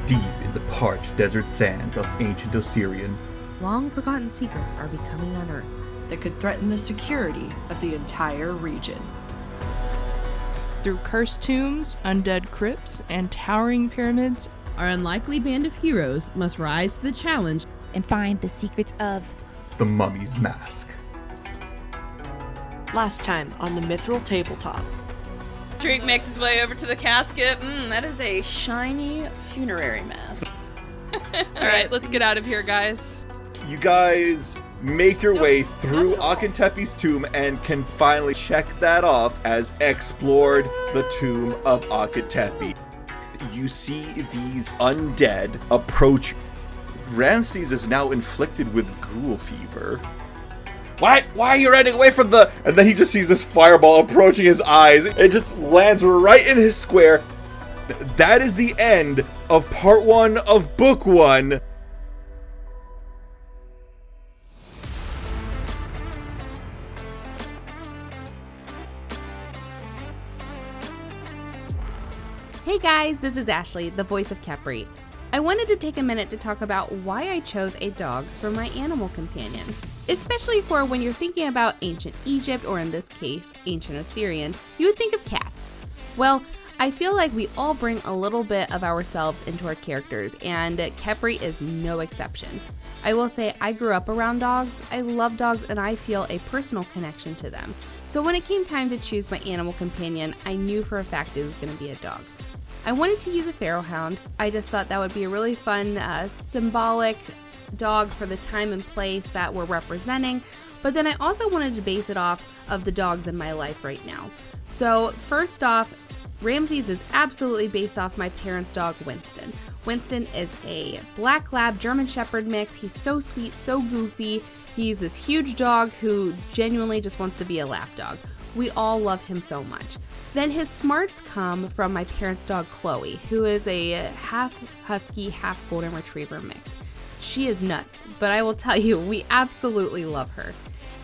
deep in the parched desert sands of ancient Osirian, long-forgotten secrets are becoming unearthed that could threaten the security of the entire region. Through cursed tombs, undead crypts, and towering pyramids, our unlikely band of heroes must rise to the challenge and find the secrets of the Mummy's Mask. Last time on the Mithril Tabletop. Tariq makes his way over to the casket. That is a shiny funerary mask. Alright, let's get out of here, guys. You guys make your way through Akhentepi's tomb and can finally check that off as explored the Tomb of Akhentepi. You see these undead approach. Ramses is now inflicted with ghoul fever. Why are you running away from the... And then he just sees this fireball approaching his eyes. It just lands right in his square. That is the end of part 1 of book 1. Hey guys, this is Ashley, the voice of Khepri. I wanted to take a minute to talk about why I chose a dog for my animal companion. Especially for when you're thinking about ancient Egypt, or in this case, ancient Osirian, you would think of cats. Well, I feel like we all bring a little bit of ourselves into our characters, and Khepri is no exception. I will say I grew up around dogs, I love dogs, and I feel a personal connection to them. So when it came time to choose my animal companion, I knew for a fact it was going to be a dog. I wanted to use a Pharaoh Hound. I just thought that would be a really fun, symbolic dog for the time and place that we're representing, but then I also wanted to base it off of the dogs in my life right now. So first off, Ramses is absolutely based off my parents' dog, Winston. Winston is a Black Lab German Shepherd mix. He's so sweet, so goofy. He's this huge dog who genuinely just wants to be a lap dog. We all love him so much. Then his smarts come from my parents' dog, Chloe, who is a half husky, half golden retriever mix. She is nuts, but I will tell you, we absolutely love her.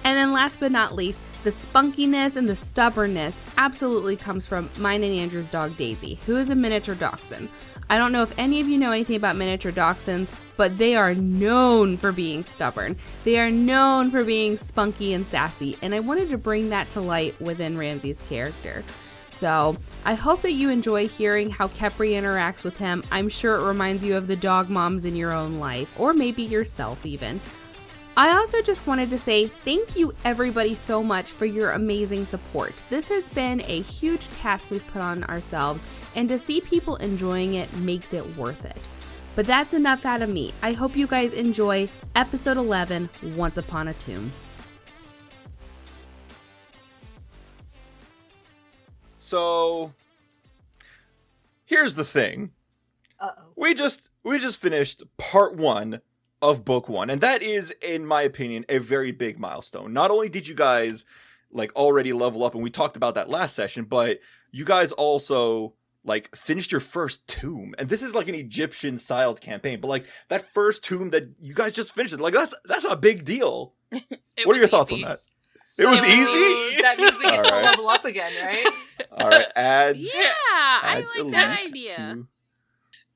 And then last but not least, the spunkiness and the stubbornness absolutely comes from mine and Andrew's dog, Daisy, who is a miniature dachshund. I don't know if any of you know anything about miniature dachshunds, but they are known for being stubborn. They are known for being spunky and sassy, and I wanted to bring that to light within Ramses' character. So I hope that you enjoy hearing how Khepri interacts with him. I'm sure it reminds you of the dog moms in your own life, or maybe yourself even. I also just wanted to say thank you everybody so much for your amazing support. This has been a huge task we've put on ourselves, and to see people enjoying it makes it worth it. But that's enough out of me. I hope you guys enjoy episode 11, Once Upon a Tomb. So, here's the thing. We just finished part 1 of book 1, and that is, in my opinion, a very big milestone. Not only did you guys already level up, and we talked about that last session, but you guys also finished your first tomb, and this is an Egyptian styled campaign. But that first tomb that you guys just finished, that's a big deal. What are your thoughts on that? So it was easy? That means we get to All right. level up again, right? Alright, adds. Yeah, I adds like that elite idea. to-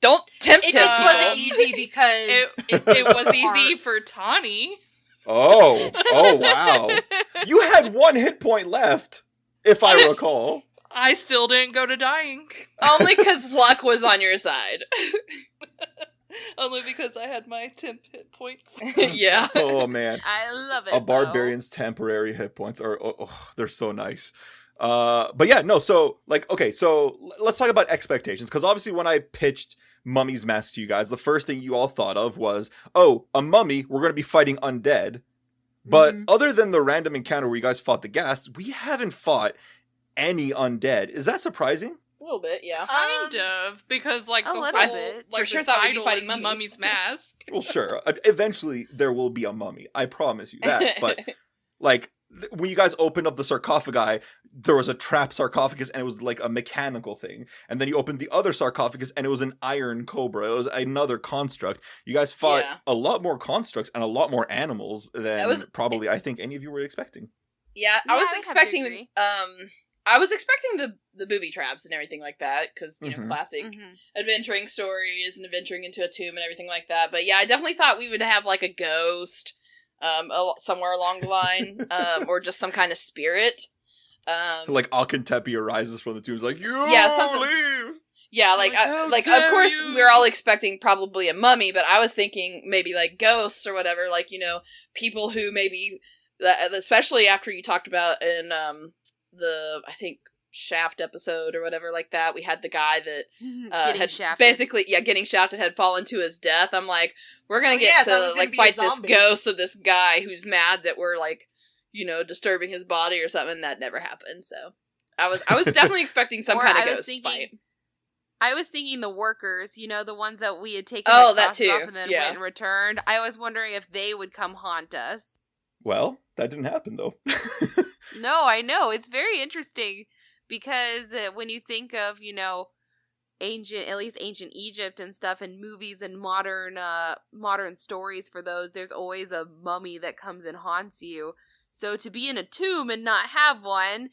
Don't tempt It him. just wasn't easy because It was easy for Tanhi. Oh wow. You had 1 hit point left, if I recall. I still didn't go to dying. Only because luck was on your side. Only because I had my temp hit points. Yeah. Oh man. I love it. A barbarian's temporary hit points are they're so nice. But yeah, no, so okay, so let's talk about expectations, because obviously when I pitched Mummy's Mask to you guys, the first thing you all thought of was, oh, a mummy, we're going to be fighting undead. But other than the random encounter where you guys fought the ghasts, we haven't fought any undead. Is that surprising? A little bit, yeah. Kind of, because the little whole bit. For sure the thought we'd be title fighting is mummies. Mummy's Mask. Well, sure. Eventually there will be a mummy. I promise you that. But when you guys opened up the sarcophagi, there was a trap sarcophagus, and it was a mechanical thing. And then you opened the other sarcophagus, and it was an iron cobra. It was another construct. You guys fought a lot more constructs and a lot more animals than probably I think any of you were expecting. Yeah, I was expecting I was expecting the booby traps and everything like that, because, you know, classic Mhm. adventuring stories and adventuring into a tomb and everything like that. But yeah, I definitely thought we would have, like, a ghost somewhere along the line, or just some kind of spirit. Like Akhentepi arises from the tombs, like, you leave! Yeah, like, of course, we're all expecting probably a mummy, but I was thinking maybe, like, ghosts or whatever, like, you know, people who maybe, especially after you talked about in, I think, Shaft episode or whatever like that, we had the guy that, had shafted. basically, getting shafted had fallen to his death. I'm like, we're gonna get to, like, fight this ghost of this guy who's mad that we're, like, you know, disturbing his body or something. That never happened, so. I was definitely expecting some kind of ghost fight. I was thinking the workers, you know, the ones that we had taken that too. off and then went and returned. I was wondering if they would come haunt us. Well, that didn't happen, though. No, I know. It's very interesting because when you think of, you know, at least ancient Egypt and stuff, and movies and modern stories for those, there's always a mummy that comes and haunts you. So to be in a tomb and not have one,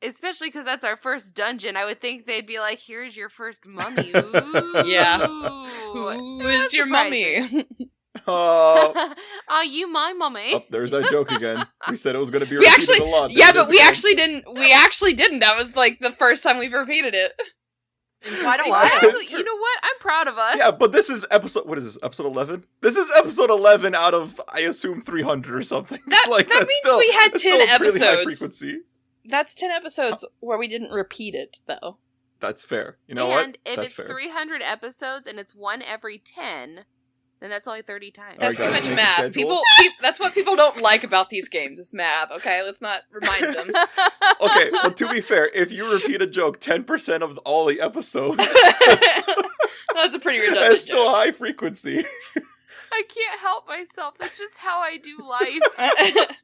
especially because that's our first dungeon, I would think they'd be like, here's your first mummy. Ooh. Yeah. Who is your mummy? Oh, are you my mummy? oh, there's that joke again. We said it was going to be repeated a lot. Yeah, but we actually didn't. We actually didn't. That was, like, the first time we've repeated it. In quite a while. You know what? I'm proud of us. Yeah, but this is what is this, episode 11? This is episode 11 out of, I assume, 300 or something. That means still, we had 10 still a really episodes. high frequency. That's 10 episodes where we didn't repeat it, though. That's fair. You know what? And if That's it's fair. 300 episodes and it's one every 10, then that's only 30 times. That's too guys, much make a math. schedule. That's what people don't like about these games, is math, okay? Let's not remind them. Okay, well, to be fair, if you repeat a joke 10% of all the episodes, That's a pretty redundant that's still joke. high frequency. I can't help myself. That's just how I do life.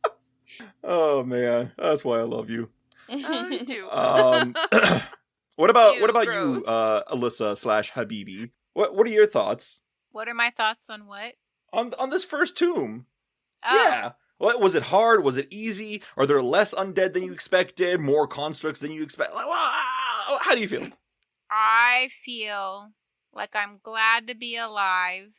Oh, man. That's why I love you. Oh, do. What about Ew, you, gross. Alyssa / Habibi? What are your thoughts What are my thoughts on what? on this first tomb? Oh, Yeah. What, was it hard? Was it easy? Are there less undead than you expected? More constructs than you expect? Like, how do you feel? I feel like I'm glad to be alive.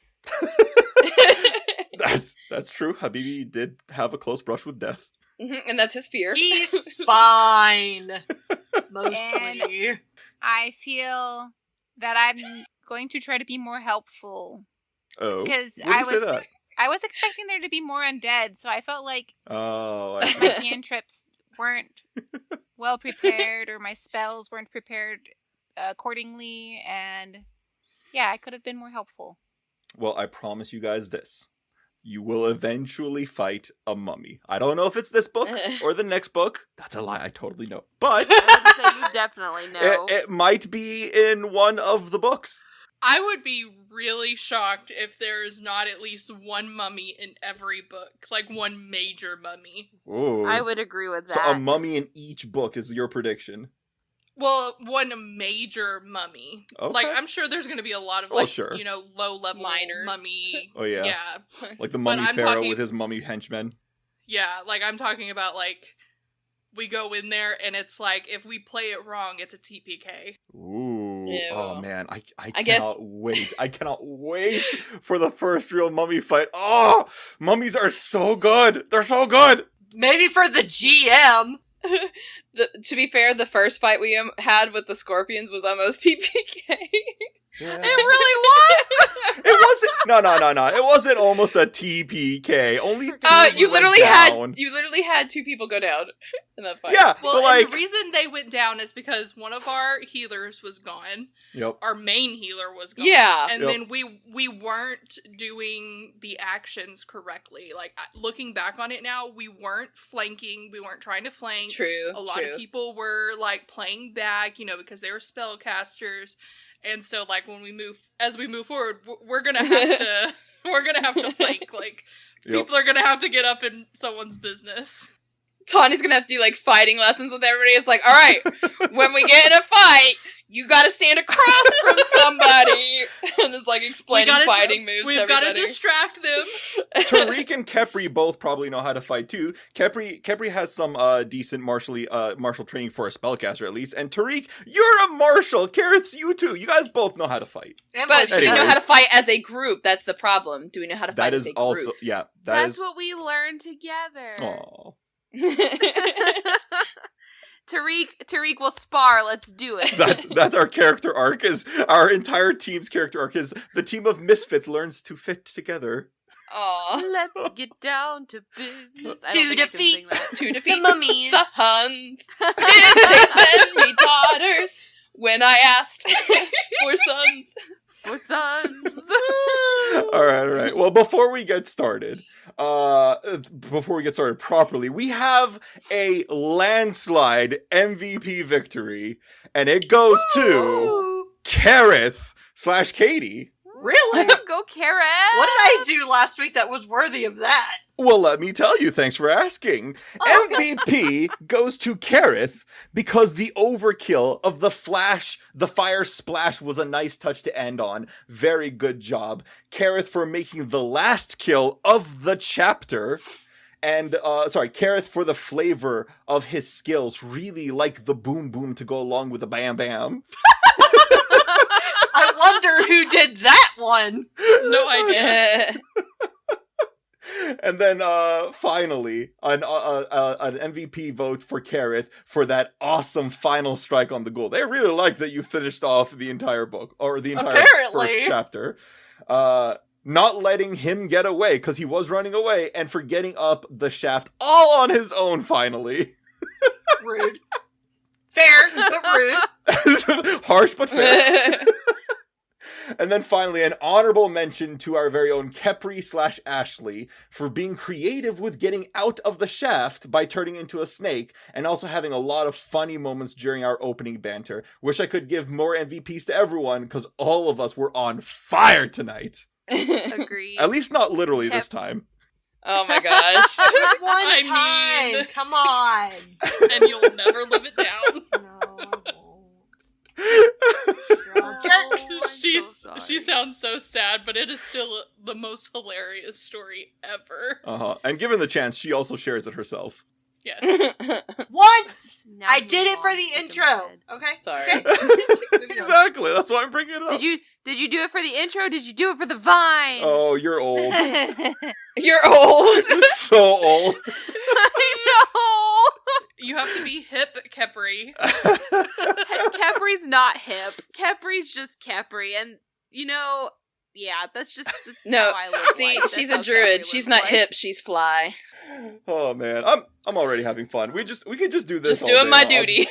That's true. Habibi did have a close brush with death. And that's his fear. He's fine. Mostly. I feel that I'm going to try to be more helpful. Oh, Because when you say that? I was expecting there to be more undead, so I felt like Oh, I some of my see. cantrips weren't well prepared, or my spells weren't prepared accordingly, and yeah, I could have been more helpful. Well, I promise you guys this. You will eventually fight a mummy. I don't know if it's this book or the next book. That's a lie. I totally know. But I was gonna say, you definitely know. it might be in one of the books. I would be really shocked if there is not at least one mummy in every book. Like, one major mummy. Ooh. I would agree with So that. a mummy in each book is your prediction. Well, one major mummy. Okay. Like, I'm sure there's going to be a lot of, Oh, like, sure. you know, low-level Minors. mummy. Oh, yeah. Yeah. Like the But mummy I'm pharaoh talking- with his mummy henchmen. Yeah, like, I'm talking about, like, we go in there and it's like, if we play it wrong, it's a TPK. Ooh. Ew. Oh, man. I I guess- cannot wait. I cannot wait for the first real mummy fight. Oh, mummies are so good. They're so good. Maybe for the GM. To be fair, the first fight we had with the scorpions was almost TPK. Yeah. It really was. It wasn't. No. It wasn't almost a TPK. Only two. You went literally down. had 2 people go down in that fight. Yeah. Well, but and like. the reason they went down is because one of our healers was gone. Yep. Our main healer was gone. Yeah. And Yep. then we weren't doing the actions correctly. Like, looking back on it now, we weren't flanking. We weren't trying to flank. True. A lot of people were, like, playing back, you know, because they were spellcasters. And so, like, as we move forward, we're gonna have to, flank. Like, Yep. people are gonna have to get up in someone's business. Tanhi's gonna have to do, like, fighting lessons with everybody. It's like, alright, when we get in a fight, you gotta stand across from somebody, and is like explaining fighting moves to everybody. We've gotta distract them. Tariq and Khepri both probably know how to fight too. Khepri has some decent martial training for a spellcaster at least, and Tariq, you're a martial. Keryth, you too. You guys both know how to fight. But do we know how to fight as a group? That's the problem. Do we know how to fight as a group? Also, yeah, That's what we learned together. Aww. Tariq will spar. Let's do it. That's our character arc. Is our entire team's character arc is the team of misfits learns to fit together. Aww. Let's get down to business. To defeat the mummies, the Huns. Did they send me daughters when I asked for sons? For sons. All right. Well, before we get started properly, we have a landslide MVP victory, and it goes to Keryth/Katie. Really? Go, Keryth! What did I do last week that was worthy of that? Well, let me tell you, thanks for asking. MVP goes to Keryth because the overkill of the fire splash was a nice touch to end on. Very good job. Keryth for making the last kill of the chapter. And, Keryth for the flavor of his skills. Really like the boom boom to go along with the bam bam. I wonder who did that one. No idea. And then finally, an MVP vote for Keryth for that awesome final strike on the goal. They really liked that you finished off the entire book, or the entire first chapter. Not letting him get away, because he was running away, and for getting up the shaft all on his own, finally. Rude. Fair, but rude. Harsh, but fair. And then finally, an honorable mention to our very own Khepri/Ashley for being creative with getting out of the shaft by turning into a snake, and also having a lot of funny moments during our opening banter. Wish I could give more MVPs to everyone, because all of us were on fire tonight. Agreed. At least not literally this time. Oh my gosh. One time. Come on. And you'll never live it down. She sounds so sad, but it is still the most hilarious story ever. And given the chance, she also shares it herself. Yes. Once! Now I he did it for wants the to go intro. ahead. Okay? Sorry. Exactly. That's why I'm bringing it up. Did you do it for the intro? Did you do it for the vine? Oh, you're old. You're old. You're so old. I know. You have to be hip, Khepri. Kepri's not hip. Kepri's just Khepri, and that's No, how I live see, life. she's That's a how druid. Khepri She's lives not life. hip. She's fly. Oh man, I'm already having fun. We could just do this. Just all doing day my long. duty.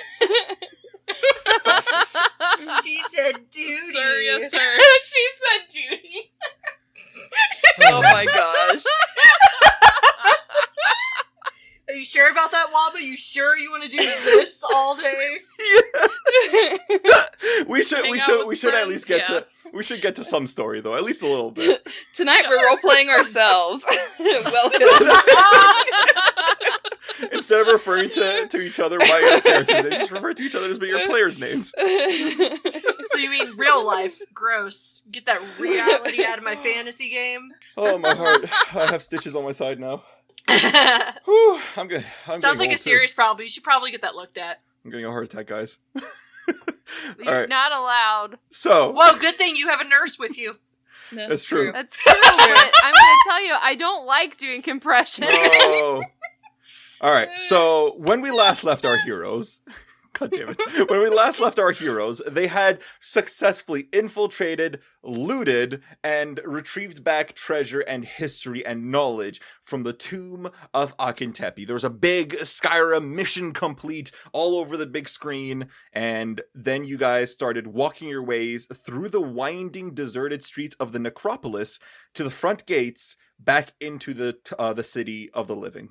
She said duty. Sir, yes, sir. She said duty. Oh my gosh. Are you sure about that, Waba? You sure you want to do this all day? We should Hang at out with least friends, get to. We should get to some story though, at least a little bit. Tonight we're role playing ourselves. Welcome. Instead of referring to each other by your characters, they just refer to each other as by your players' names. So you mean real life? Gross. Get that reality out of my fantasy game. Oh my heart! I have stitches on my side now. Whew, I'm good. Sounds like a serious problem. You should probably get that looked at. I'm getting a heart attack, guys. You're All right. not allowed. So, Well, good thing you have a nurse with you. No, That's true. That's true, but I'm gonna tell you, I don't like doing compression. no. All right. So when we last left our heroes, God damn it! When we last left our heroes, they had successfully infiltrated, looted, and retrieved back treasure and history and knowledge from the Tomb of Akhentepi. There was a big Skyrim mission complete all over the big screen, and then you guys started walking your ways through the winding, deserted streets of the necropolis to the front gates back into the city of the living.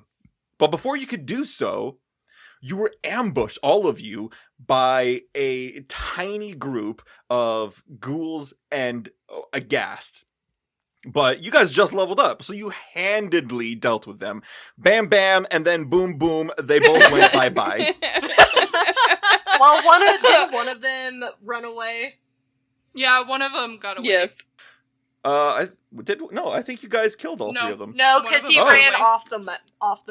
But before you could do so, you were ambushed, all of you, by a tiny group of ghouls and aghast. But you guys just leveled up, so you handedly dealt with them. Bam, bam, and then boom, boom, they both went bye-bye. Well, one didn't one of them run away? Yeah, one of them got away. Yes. I think you guys killed all No. three of them. No, One of because he them ran ran away. off the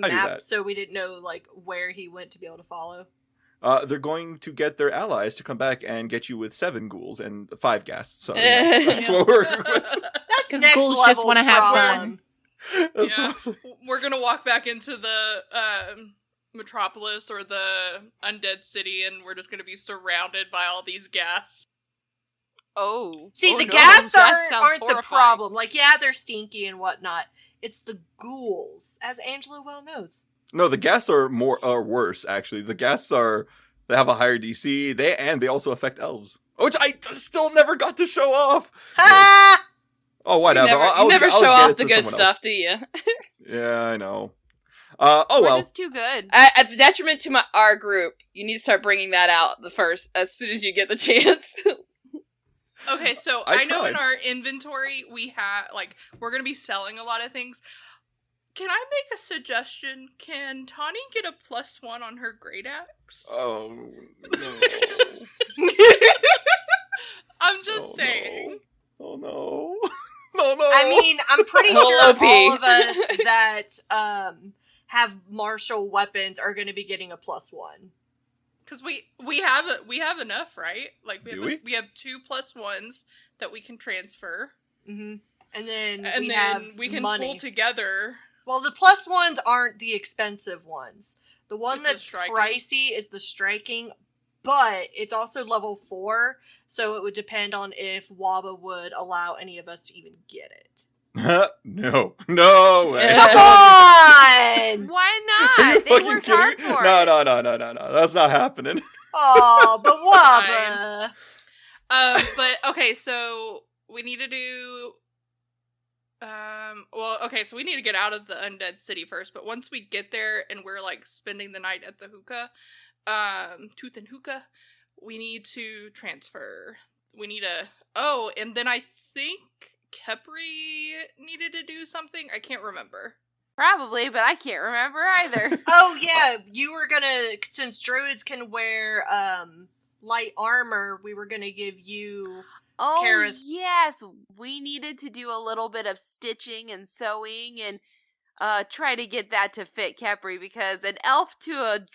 I knew map, that. so we didn't know like where he went to be able to follow. They're going to get their allies to come back and get you with 7 ghouls and 5 ghasts. So that's what we're. That's 'Cause next ghouls just level's wanna have problem. That's Yeah. what- We're gonna walk back into the metropolis or the undead city, and we're just gonna be surrounded by all these gas. Oh. See, oh the no, gas that sounds aren't the horrifying. problem. Like, yeah, they're stinky and whatnot. It's the ghouls, as Angela well knows. No, the ghasts are worse actually. The ghasts they have a higher DC. They also affect elves, which I still never got to show off. Ha! Oh, whatever. You never I'll show get off it the to good someone stuff, else. do you? Yeah, I know. We're Well. just too good. At the detriment to our group, you need to start bringing that out as soon as you get the chance. Okay, so I I know in tried. our inventory we have, like, we're gonna be selling a lot of things. Can I make a suggestion? Can Tanhi get a +1 on her great axe? Oh no. I'm just saying. Oh no. Oh no. I mean, I'm pretty Little sure OP. all of us that have martial weapons are going to be getting a +1. Because we have enough, right? Like Do we? we have 2 +1s that we can transfer, Mm-hmm. And then and we then have we can money. pull together. Well, the +1s aren't the expensive ones. The one It's the that's striking. pricey is the striking, but it's also level 4, so it would depend on if Waba would allow any of us to even get it. No way. Come on! Why Are you not? They fucking worked kidding hard me? for No. it. That's not happening. Oh, but Waba! But okay, so we need to do. So we need to get out of the undead city first. But once we get there and we're like spending the night at the hookah, Tooth and Hookah, we need to transfer. We need and then I think Khepri needed to do something. I can't remember. Probably, but I can't remember either. Oh, yeah, you were gonna, since druids can wear light armor, we were gonna give you... Oh, Keryth. yes. We needed to do a little bit of stitching and sewing and try to get that to fit Khepri, because an elf to a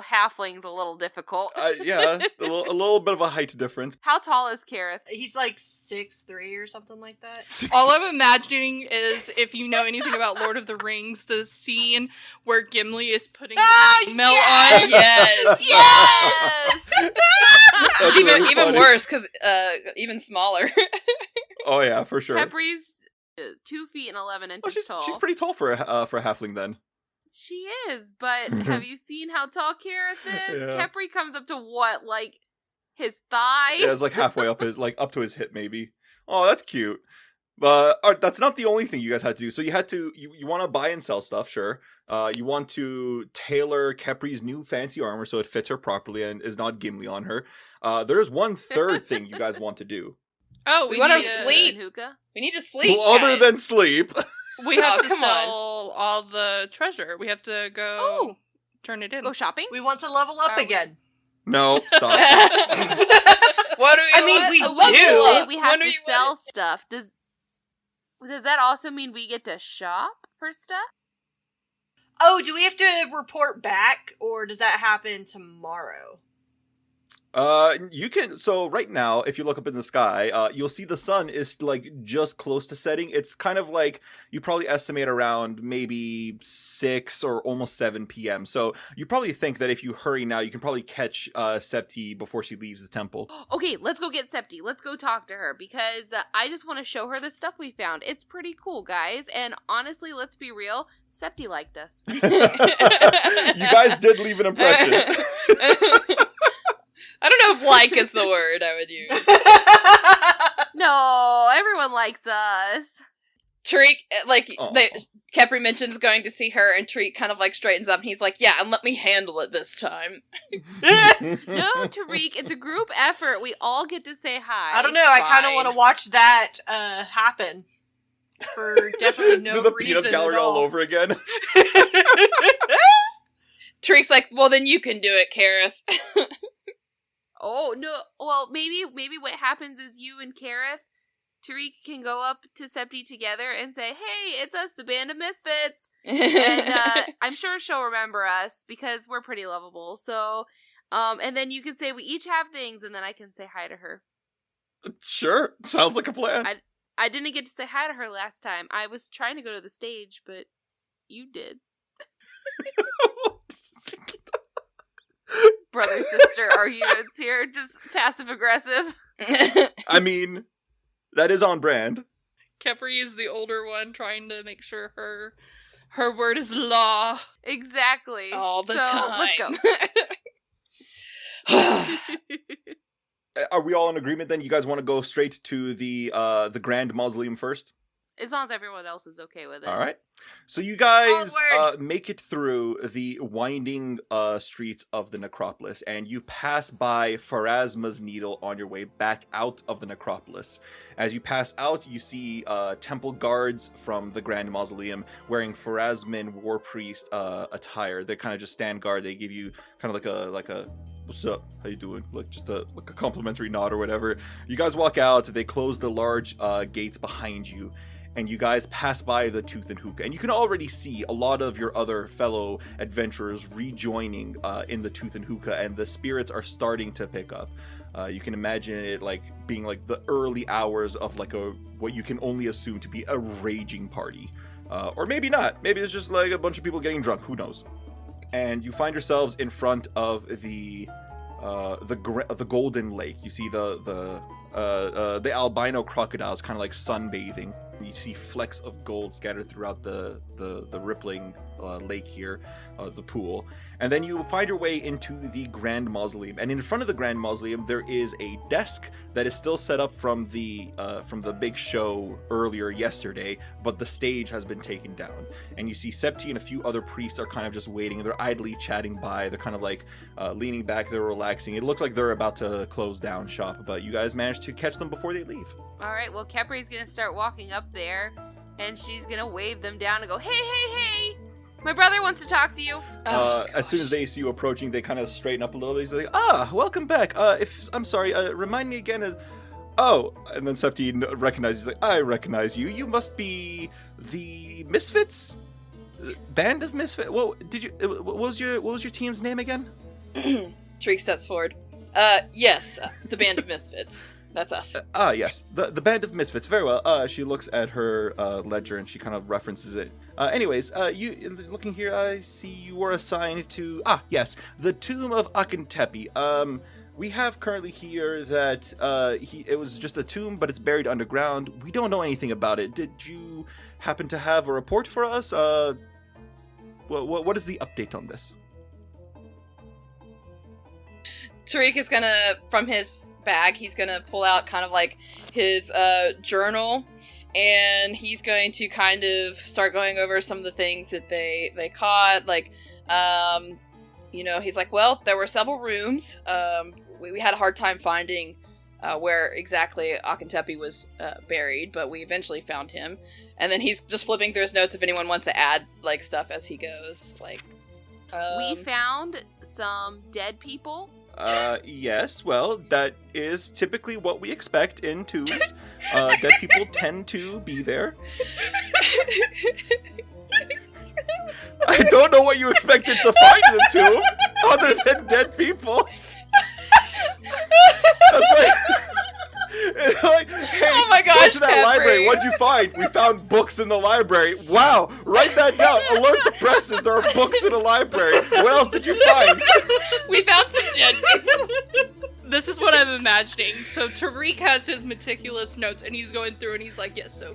halfling's a little difficult. Yeah, a little bit of a height difference. How tall is Keryth? He's like 6'3" or something like that. All I'm imagining is, if you know anything about Lord of the Rings, the scene where Gimli is putting the ring melt on. Yes. Yes! That's It's really even funny. worse because even smaller. Oh yeah, for sure. Khepri's 2 feet and 11 inches Well, tall. she's pretty tall for a halfling then. She is, but have you seen how tall Keryth is? Yeah. Khepri comes up to what, like his thigh? Yeah, it's like halfway up up to his hip maybe. Oh, that's cute. But that's not the only thing you guys had to do. So you had to you want to buy and sell stuff, sure. You want to tailor Khepri's new fancy armor so it fits her properly and is not Gimli on her. There's one third thing you guys want to do. Oh, We want need to to sleep. And hookah? We need to sleep. Well, other guys. than sleep. We have Oh, to come sell all the treasure. We have to go Oh. turn it in. Go shopping? We want to level up Are we- again. No, stop. What do we I mean, want? we A do. level Say up. we have When to we sell want stuff. Does that also mean we get to shop for stuff? Oh, do we have to report back, or does that happen tomorrow? You can. So right now, if you look up in the sky, you'll see the sun is like just close to setting. It's kind of like you probably estimate around maybe 6 or almost 7 p.m. So you probably think that if you hurry now, you can probably catch Septi before she leaves the temple. Okay, let's go get Septi. Let's go talk to her, because I just want to show her the stuff we found. It's pretty cool, guys. And honestly, let's be real, Septi liked us. You guys did leave an impression. I don't know if "like" is the word I would use. No, everyone likes us. Tariq, Aw. Khepri mentions going to see her, and Tariq kind of like straightens up, and he's like, "Yeah, and let me handle it this time." No, Tariq, it's a group effort. We all get to say hi. I don't know. I kind of Fine. want to watch that happen for definitely no Do the reason peanut gallery at all. all over again. Tariq's like, "Well, then you can do it, Keryth." Oh, no. Well, maybe what happens is you and Keryth, Tariq can go up to Septi together and say, hey, it's us, the Band of Misfits. And I'm sure she'll remember us because we're pretty lovable. So, and then you can say we each have things, and then I can say hi to her. Sure. Sounds like a plan. I didn't get to say hi to her last time. I was trying to go to the stage, but you did. Brother-sister arguments here, just passive-aggressive. I mean, that is on brand. Khepri is the older one, trying to make sure her word is law. Exactly. All the time. Let's go. Are we all in agreement then? You guys want to go straight to the Grand Mausoleum first? As long as everyone else is okay with it. All right. So you guys make it through the winding streets of the necropolis, and you pass by Pharasma's Needle on your way back out of the necropolis. As you pass out, you see temple guards from the Grand Mausoleum wearing Pharasman war priest attire. They kind of just stand guard. They give you kind of like a what's up? How you doing? Like just a complimentary nod or whatever. You guys walk out. They close the large gates behind you. And you guys pass by the Tooth and Hookah. And you can already see a lot of your other fellow adventurers rejoining in the Tooth and Hookah, and the spirits are starting to pick up. You can imagine it like being like the early hours of like what you can only assume to be a raging party. Or maybe not. Maybe it's just like a bunch of people getting drunk. Who knows? And you find yourselves in front of the Golden Lake. You see the albino crocodiles kind of like sunbathing. You see flecks of gold scattered throughout the rippling lake here, the pool. And then you find your way into the Grand Mausoleum. And in front of the Grand Mausoleum, there is a desk that is still set up from the big show earlier yesterday, but the stage has been taken down. And you see Septi and a few other priests are kind of just waiting. They're idly chatting by. They're kind of like leaning back. They're relaxing. It looks like they're about to close down shop, but you guys managed to catch them before they leave. All right, well, Khepri's going to start walking up there, and she's going to wave them down and go, hey! My brother wants to talk to you. As soon as they see you approaching, they kind of straighten up a little bit. He's like, welcome back. I'm sorry, remind me again. And then Septi recognizes, he's like, I recognize you. You must be the Misfits? Band of Misfits? Well, what was your team's name again? Tariq steps forward. Yes, the Band of Misfits. That's us. Yes, the Band of Misfits. Very well. She looks at her ledger and she kind of references it. Anyways, you looking here, I see you were assigned to yes, the Tomb of Akhentepi. We have currently here that it was just a tomb, but it's buried underground. We don't know anything about it. Did you happen to have a report for us? What is the update on this? Tariq is gonna, from his bag, he's gonna pull out kind of like his journal, and he's going to kind of start going over some of the things that they caught. Like, he's like, well, there were several rooms. We had a hard time finding where exactly Akhentepi was buried, but we eventually found him. And then he's just flipping through his notes if anyone wants to add like stuff as he goes. Like, we found some dead people. Yes, well, that is typically what we expect in tombs. Dead people tend to be there. I don't know what you expected to find in a tomb, other than dead people. That's like, hey, oh my gosh, go to that Khepri. library. What'd you find? We found books in the library. Wow, write that down. Alert the presses. There are books in a library. What else did you find? We found some dead people. This is what I'm imagining. So Tariq has his meticulous notes, and he's going through, and he's like, yes, so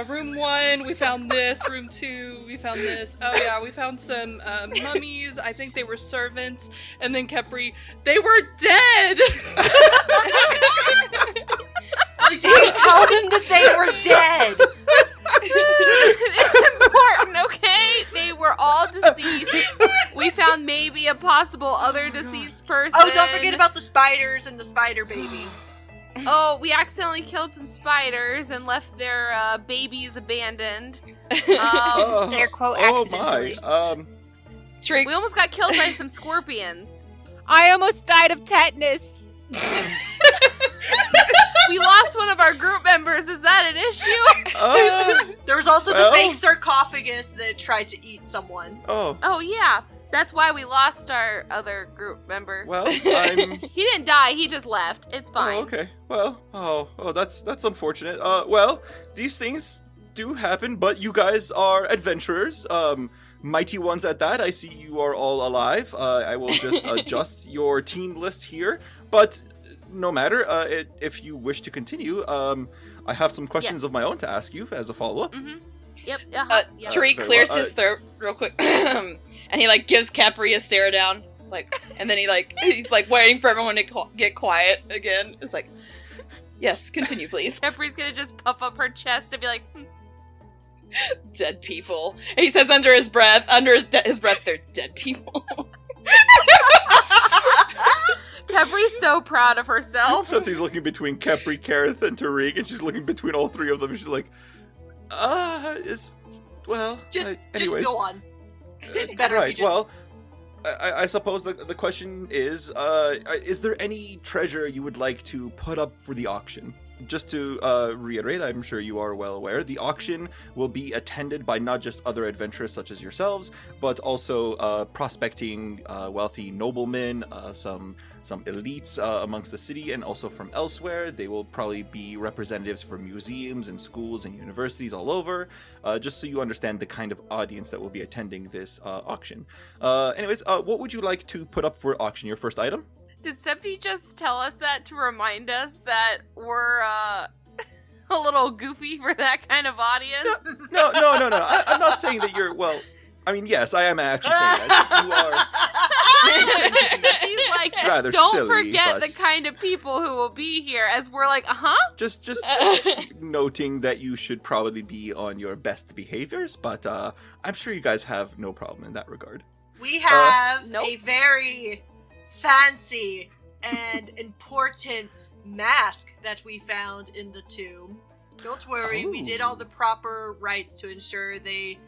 room 1, we found this. Room 2, we found this. Oh yeah, we found some mummies. I think they were servants. And then Khepri, they were dead! Did you tell them that they were dead? It's important, okay? They were all deceased. We found maybe a possible other deceased person. Oh, don't forget about the spiders and the spider babies. Oh, we accidentally killed some spiders and left their babies abandoned. Air quote accidentally. Oh my. Tariq, We almost got killed by some scorpions. I almost died of tetanus. We lost one of our group members. Is that an issue? There was also the fake sarcophagus that tried to eat someone. Oh, yeah. That's why we lost our other group member. Well, I'm... He didn't die. He just left. It's fine. Oh, okay. Well, that's unfortunate. Well, these things do happen, but you guys are adventurers. Mighty ones at that. I see you are all alive. I will just adjust your team list here. But no matter, if you wish to continue, I have some questions of my own to ask you as a follow-up. Mm-hmm. Yep. Tariq clears his throat real quick, and he like gives Khepri a stare down. It's like, and then he's like waiting for everyone to get quiet again. It's like, yes, continue, please. Khepri's gonna just puff up her chest and be like, dead people. And he says under his breath, they're dead people. Khepri's so proud of herself. Something's looking between Khepri, Keryth, and Tariq, and she's looking between all three of them, and she's like, just go on. It's better right, if you just... Well, I suppose the question is there any treasure you would like to put up for the auction? Just to reiterate, I'm sure you are well aware, the auction will be attended by not just other adventurers such as yourselves, but also prospecting wealthy noblemen, some elites amongst the city, and also from elsewhere. They will probably be representatives for museums and schools and universities all over, just so you understand the kind of audience that will be attending this auction. Anyways, what would you like to put up for auction? Your first item? Did Septi just tell us that to remind us that we're a little goofy for that kind of audience? No. I'm not saying that you're, well, I mean, yes, I am actually saying that. You are He's like, rather don't silly, forget but... the kind of people who will be here, as we're like, Just noting that you should probably be on your best behaviors, but I'm sure you guys have no problem in that regard. We have Nope. a very fancy and important mask that we found in the tomb. Don't worry, we did all the proper rites to ensure they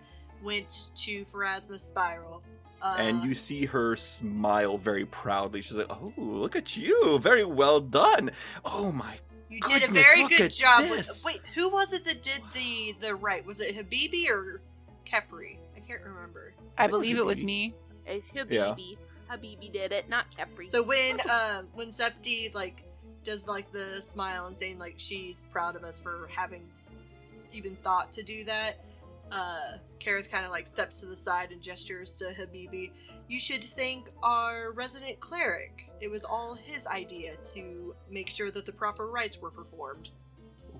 went to Pharasma's spiral. And you see her smile very proudly. She's like, "Oh, look at you! Very well done! Oh my You goodness, did a very look good at job this. with... Wait, who was it that did the rite? Was it Habibi or Khepri? I can't remember. I believe it was me. It's Habibi. Yeah. Habibi did it, not Khepri. So when Septi does the smile and saying she's proud of us for having even thought to do that, Kara's kind of steps to the side and gestures to Habibi. You should thank our resident cleric. It was all his idea to make sure that the proper rites were performed.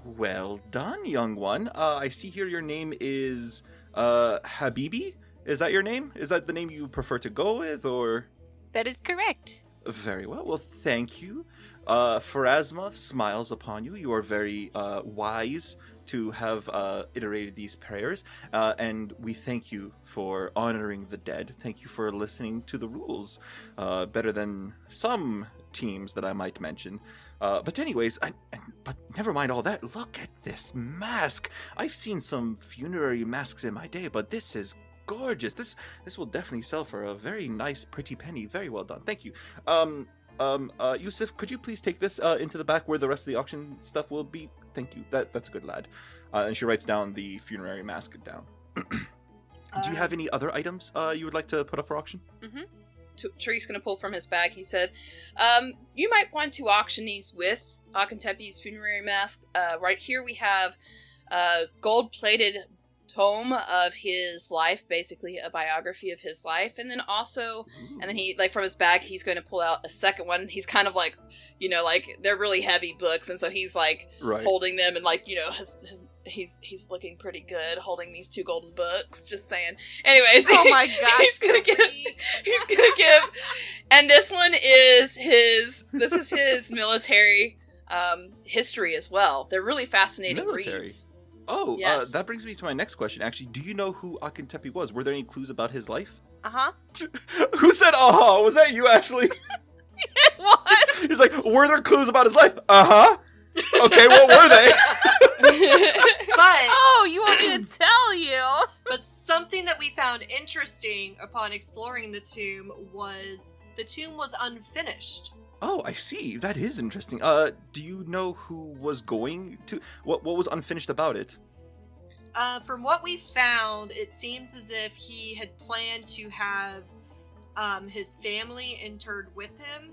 Well done, young one. I see here your name is Habibi. Is that your name? Is that the name you prefer to go with, or? That is correct. Very well. Well, thank you. Pharasma smiles upon you. You are very wise to have iterated these prayers, and we thank you for honoring the dead. Thank you for listening to the rules, better than some teams that I might mention. But anyways, but never mind all that. Look at this mask. I've seen some funerary masks in my day, but this is gorgeous. This will definitely sell for a very nice, pretty penny. Very well done. Thank you. Yusuf, could you please take this into the back where the rest of the auction stuff will be? Thank you. That's a good lad. And she writes down the funerary mask down. Do you have any other items you would like to put up for auction? Mm-hmm. Tariq's gonna pull from his bag. He said, you might want to auction these with Akhentepi's funerary mask. Right here we have a gold-plated tome of his life, basically a biography of his life, and then also, and then he, from his bag, he's going to pull out a second one. He's kind of they're really heavy books, and so he's holding them, and he's looking pretty good holding these two golden books, just saying. Anyways, oh my gosh, he's gonna give, and this one is his military history as well. They're really fascinating reads. Oh, yes. That brings me to my next question, actually. Do you know who Akhentepi was? Were there any clues about his life? Uh-huh. Who said uh-huh? Was that you, Ashley? What? He's like, were there clues about his life? Uh-huh. Okay, what were they? But you want me to tell you? But something that we found interesting upon exploring the tomb was unfinished. Oh, I see. That is interesting. Do you know who was going to? What was unfinished about it? From what we found, it seems as if he had planned to have his family interred with him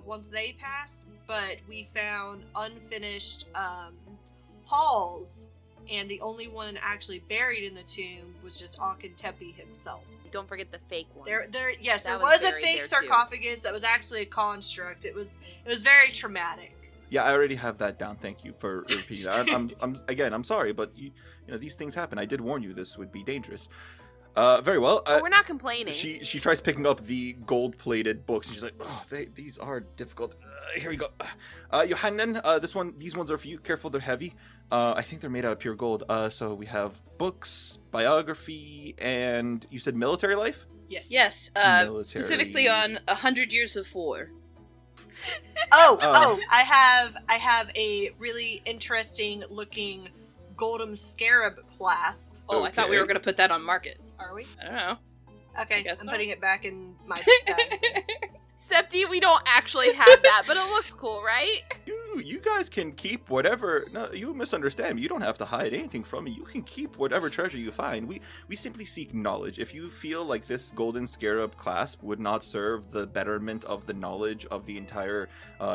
once they passed, but we found unfinished halls, and the only one actually buried in the tomb was just Akhentepi himself. Don't forget the fake one. There That was a buried fake there, too. sarcophagus that was actually a construct. It was very traumatic. Yeah, I already have that down. Thank you for repeating that. I'm sorry, but you know these things happen. I did warn you this would be dangerous. Very well. We're not complaining. She tries picking up the gold-plated books, and she's like, "Oh, these are difficult. Here we go. Yohanan, these ones are for you. Careful, they're heavy. I think they're made out of pure gold. So we have books, biography, and you said military life? Yes. Yes, Military. specifically on 100 Years of War. I have a really interesting looking golden scarab clasp. Oh, I thought we were going to put that on market. Are we? I don't know. Okay, guess I'm so. putting it back in my bag. Septi, we don't actually have that, but it looks cool, right? You guys can keep whatever. No, you misunderstand me. You don't have to hide anything from me. You can keep whatever treasure you find. We simply seek knowledge. If you feel like this golden scarab clasp would not serve the betterment of the knowledge of the entire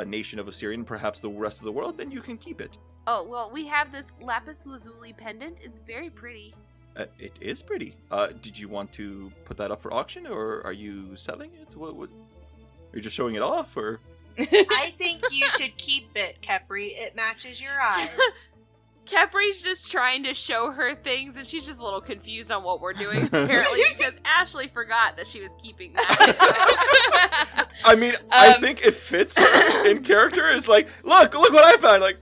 nation of Assyrian, perhaps the rest of the world, then you can keep it. Oh, well, we have this lapis lazuli pendant. It's very pretty. It is pretty. Did you want to put that up for auction, or are you selling it? What? Are you just showing it off, or? I think you should keep it, Khepri. It matches your eyes. Kepri's just trying to show her things, and she's just a little confused on what we're doing, apparently, because Ashley forgot that she was keeping that. I mean, I think it fits in character. It's like, look what I found. Like,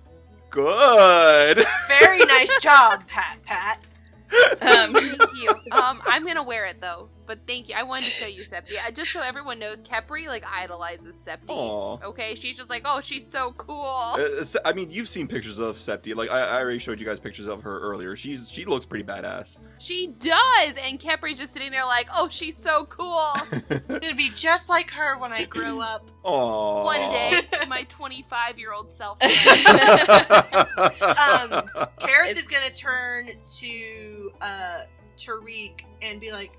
good. Very nice job, Pat. Thank you. I'm gonna wear it though, but thank you. I wanted to show you Septi. Just so everyone knows, Khepri idolizes Septi. Aww. Okay, she's just like, oh, she's so cool. I mean, you've seen pictures of Septi. I already showed you guys pictures of her earlier. She looks pretty badass. She does, and Kepri's just sitting there like, oh, she's so cool. I'm gonna be just like her when I grow up. Aww. One day, my 25-year-old self. Keryth is gonna turn to Tariq and be like,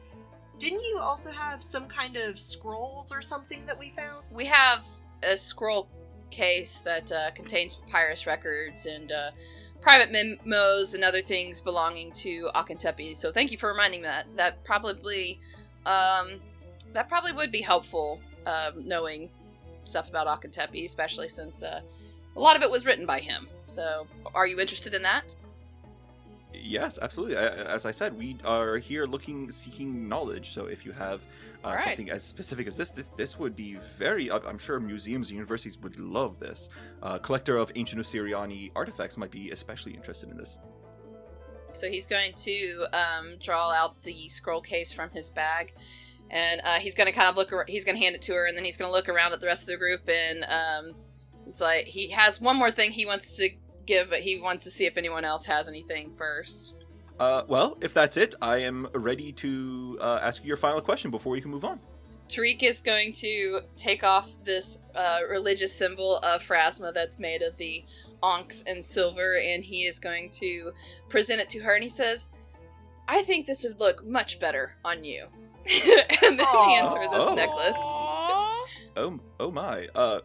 didn't you also have some kind of scrolls or something that we found? We have a scroll case that contains papyrus records and private memos and other things belonging to Akhentepi. So thank you for reminding that. That probably would be helpful, knowing stuff about Akhentepi, especially since a lot of it was written by him. So, are you interested in that? Yes, absolutely. As I said, we are here seeking knowledge. So if you have something as specific as this would be very. I'm sure museums and universities would love this. Collector of ancient Assyriani artifacts might be especially interested in this. So he's going to draw out the scroll case from his bag, and he's going to kind of he's going to hand it to her, and then he's going to look around at the rest of the group, and it's like he has one more thing he wants to give, but he wants to see if anyone else has anything first. Well, if that's it, I am ready to ask you your final question before we can move on. Tariq is going to take off this religious symbol of Phrasma that's made of the onyx and silver, and he is going to present it to her, and he says, I think this would look much better on you. And then he hands her this necklace. Oh my. Well,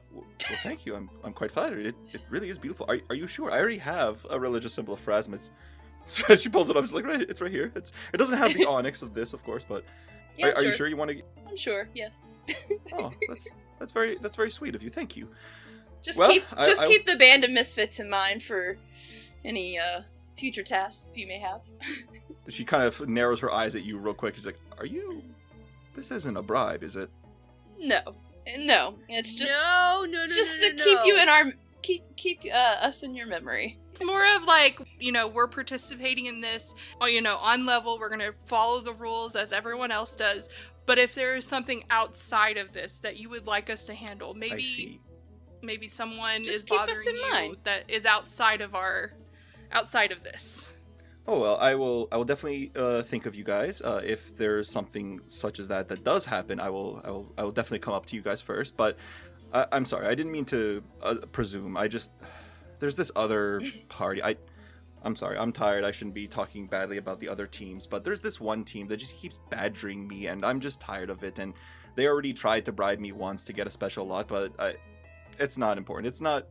thank you. I'm quite flattered. It really is beautiful. Are you sure? I already have a religious symbol of Phrasma. She pulls it up. She's like, it's right here. It doesn't have the onyx of this, of course, but Yeah, are you sure you want to? I'm sure. Yes. Oh, that's very sweet of you. Thank you. Just Well, keep the Band of Misfits in mind for any future tasks you may have. She kind of narrows her eyes at you real quick. She's like, "Are you? This isn't a bribe, is it?" No. It's just no, to keep you in our keep us in your memory. It's more of like, we're participating in this, on level. We're going to follow the rules as everyone else does. But if there is something outside of this that you would like us to handle, I see. maybe someone Just is keep us bothering in you mind. that is outside of this. Oh well, I will definitely think of you guys. If there's something such as that does happen, I will definitely come up to you guys first. But I'm sorry. I didn't mean to presume. There's this other party. I'm sorry. I'm tired. I shouldn't be talking badly about the other teams, but there's this one team that just keeps badgering me, and I'm just tired of it. And they already tried to bribe me once to get a special lot, but it's not important. It's not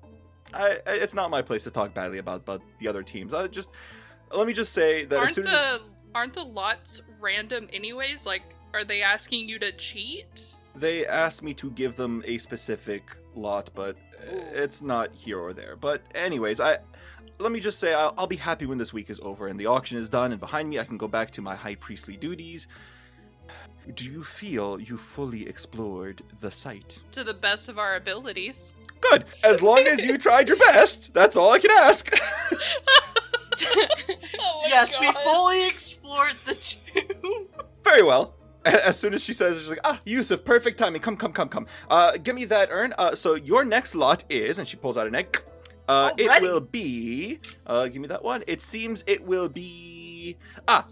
my place to talk badly about the other teams. Let me just say that aren't the lots random anyways? Like, are they asking you to cheat? They asked me to give them a specific lot, but it's not here or there. But anyways, let me just say I'll be happy when this week is over and the auction is done and behind me I can go back to my high priestly duties. Do you feel you fully explored the site? To the best of our abilities. Good. As long as you tried your best, that's all I can ask. Yes, God. we fully explored the tomb. Very well. As soon as she says it, she's like, Yusuf, perfect timing. Come. Give me that urn. So your next lot is, and she pulls out an egg. It will be, give me that one. It seems it will be,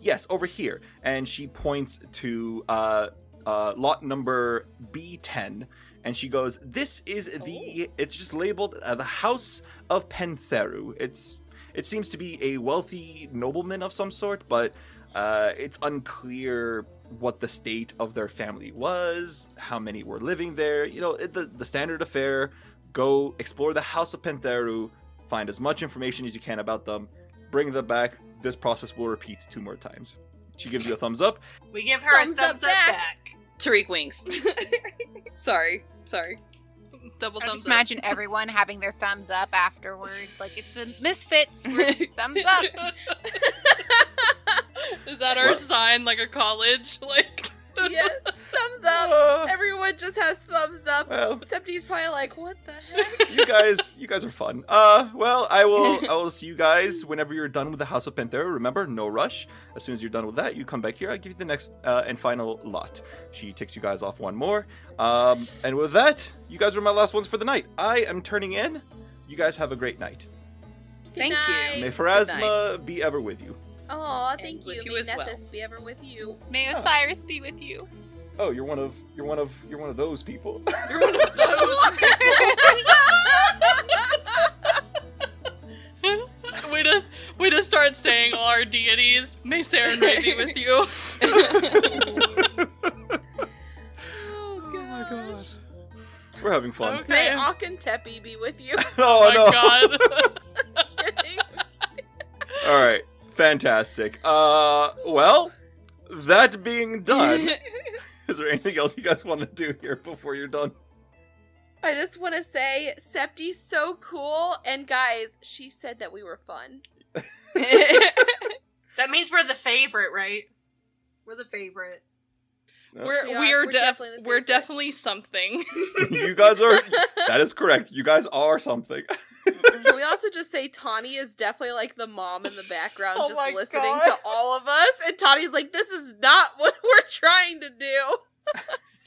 yes, over here. And she points to, lot number B10. And she goes, this is it's just labeled the House of Pentheru. It seems to be a wealthy nobleman of some sort, but it's unclear what the state of their family was, how many were living there. You know, the standard affair. Go explore the House of Pentheru, find as much information as you can about them, bring them back. This process will repeat 2 more times. She gives you a thumbs up. We give her a thumbs up back. Tariq wings. Sorry. Double I thumbs just up. imagine everyone having their thumbs up afterwards. Like, it's the Misfits. Thumbs up. Is that our sign, like a college? Like, Yeah, thumbs up. Everyone just has thumbs up. Well, Except he's probably like, what the heck? you guys are fun. Well, I will see you guys whenever you're done with the House of Pentheru. Remember, no rush. As soon as you're done with that, you come back here. I'll give you the next and final lot. She takes you guys off one more. And with that, you guys are my last ones for the night. I am turning in. You guys have a great night. Thank you. May Pharasma be ever with you. Oh, thank And with you. you May as well. Nethys be ever with you. May Osiris be with you. Oh, you're one of those people. you're one of those. we just start saying all our deities. May Saren Ray be with you. Oh, my god. We're having fun. Okay. May Akhentepi be with you. Oh, my no. God. Kidding. All right. Fantastic. Well, that being done, is there anything else you guys want to do here before you're done? I just want to say, Septi's so cool, and guys, she said that we were fun. That means we're the favorite, right? We're the favorite. We're definitely the favorite. definitely something. You guys are, that is correct. You guys are something. Can we also just say Tanhi is definitely like the mom in the background, Oh just my listening God. to all of us, and Tanhi's like, this is not what we're trying to do.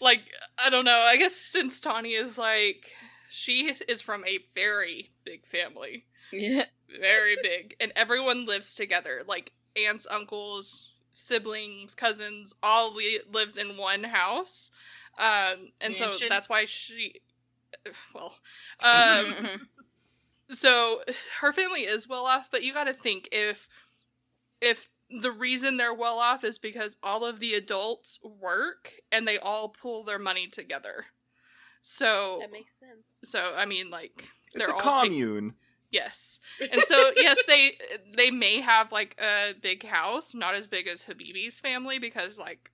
Like, I don't know. I guess since Tanhi is like, she is from a very big family. Yeah. Very big. And everyone lives together. Like, aunts, uncles, siblings, cousins, all lives in one house. And so Mansion. that's why so her family is well off, but you gotta think, if the reason they're well off is because all of the adults work and they all pool their money together. So That makes sense. So I mean, like, It's they're a all commune. yes. And so yes, they may have like a big house, not as big as Habibi's family, because like,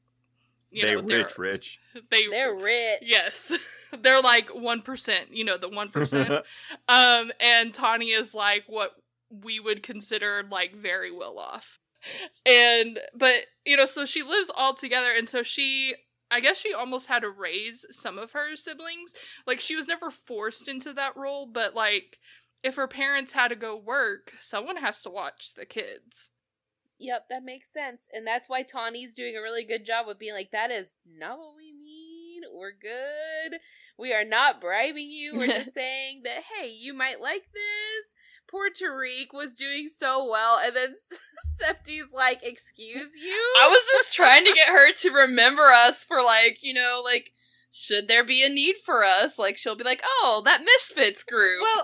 They're they're rich. They're rich. Yes. They're like 1%, the 1%. And Tanhi is like what we would consider like very well off. But so she lives all together, and so I guess she almost had to raise some of her siblings. Like, she was never forced into that role, but like, if her parents had to go work, someone has to watch the kids. Yep, that makes sense. And that's why Tanhi's doing a really good job of being like, that is not what we mean. We're good. We are not bribing you. We're just saying that, hey, you might like this. Poor Tariq was doing so well, and then Septi's like, excuse you? I was just trying to get her to remember us for like should there be a need for us, like, she'll be like, oh, that Misfits group. Well,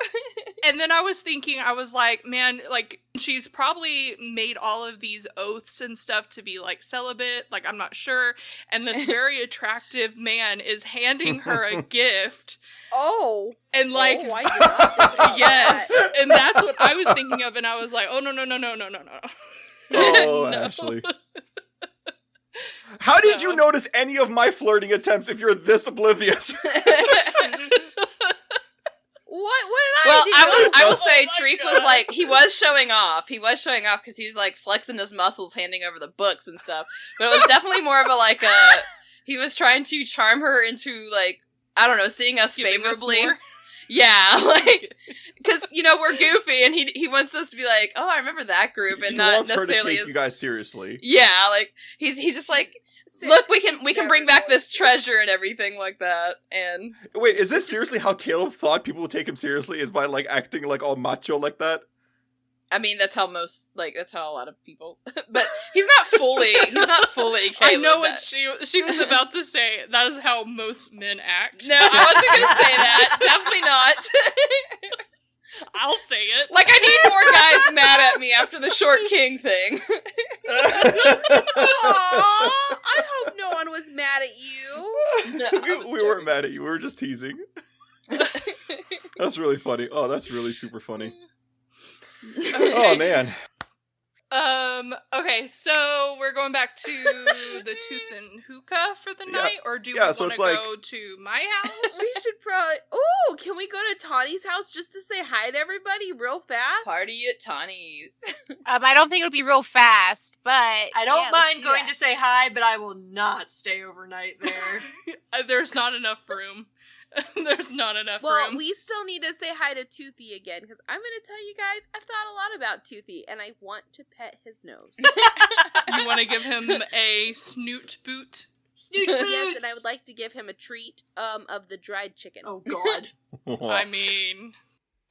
and then I was thinking, I was like, man, like, she's probably made all of these oaths and stuff to be, like, celibate, like, I'm not sure, and this very attractive man is handing her a gift. Oh. And, like, I did not think about yes, that. and that's what I was thinking of, and I was like, oh, no. Oh, No. Ashley. How did you notice any of my flirting attempts if you're this oblivious? What did I Well, do? I will Oh say, my Tariq God. was like, he was showing off because he was like flexing his muscles, handing over the books and stuff. But it was definitely more of a like he was trying to charm her into, like, I don't know, seeing us Giving us favorably. more? Yeah, like, because, you know, we're goofy, and he wants us to be like, oh, I remember that group, and He not wants her to necessarily take you guys seriously. yeah, like, he's just like, look, we can bring back this treasure and everything like that, and Wait, is this seriously how Caleb thought people would take him seriously? Is by, like, acting, like, all macho like that? I mean, that's how a lot of people, but he's not fully Caleb. I know what that- she was about to say. That is how most men act. No, I wasn't gonna say that. Definitely not. I'll say it. Like, I need more guys mad at me after the short king thing. Aw, I hope no one was mad at you. No, I was we weren't mad at you. We were just teasing. That's really funny. Oh, that's really super funny. Oh, man. Okay, so we're going back to the Tooth and Hookah for the night, or do we Yeah, so want to it's like- go to my house? We should probably. Oh, can we go to Tanhi's house just to say hi to everybody real fast? Party at Tanhi's. I don't think it'll be real fast, but I don't yeah, let's mind do going that. to say hi, but I will not stay overnight there. There's not enough room. There's not enough Well, room. we still need to say hi to Toothy again, because I'm going to tell you guys, I've thought a lot about Toothy, and I want to pet his nose. You want to give him a snoot boot? Snoot boots! Yes, and I would like to give him a treat of the dried chicken. Oh, God. I mean,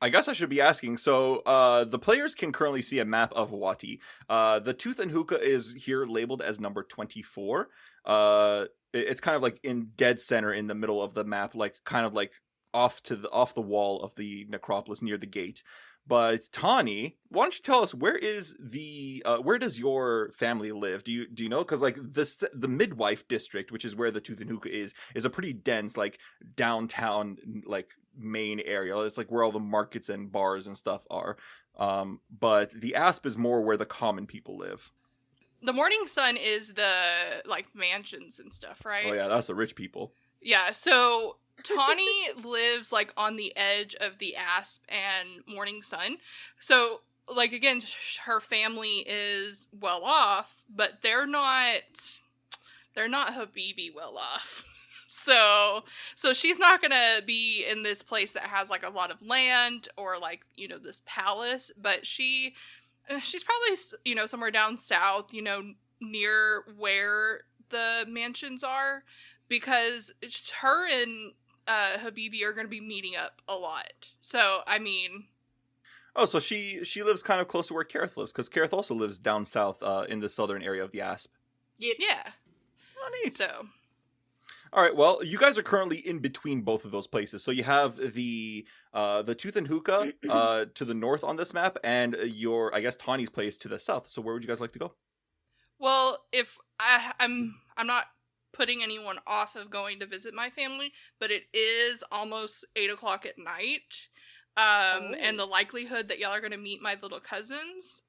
I guess I should be asking. So, the players can currently see a map of Wati. The Tooth and Hookah is here labeled as number 24. It's kind of like in dead center in the middle of the map, like kind of like off the wall of the necropolis near the gate. But Tanhi, why don't you tell us where does your family live? Do you know? Because like the midwife district, which is where the Tooth and Hookah is a pretty dense, like, downtown, like, main area. It's like where all the markets and bars and stuff are. But the Asp is more where the common people live. the Morning Sun is the, like, mansions and stuff, right? Oh yeah, that's the rich people. Yeah, so Tanhi lives, like, on the edge of the Asp and Morning Sun. So, like, again, her family is well off, but they're not Habibi well off. So she's not gonna be in this place that has, like, a lot of land or, like, you know, this palace, but she's probably, you know, somewhere down south, you know, near where the mansions are, because her and Habibi are going to be meeting up a lot. So, I mean... Oh, so she lives kind of close to where Keryth lives, because Keryth also lives down south in the southern area of the Asp. Yep. Yeah. Oh, neat. So... All right, well, you guys are currently in between both of those places. So you have the Tooth and Hookah to the north on this map, and your, I guess, Tanhi's place to the south. So where would you guys like to go? Well, if I'm not putting anyone off of going to visit my family, but it is almost 8 o'clock at night, and the likelihood that y'all are going to meet my little cousins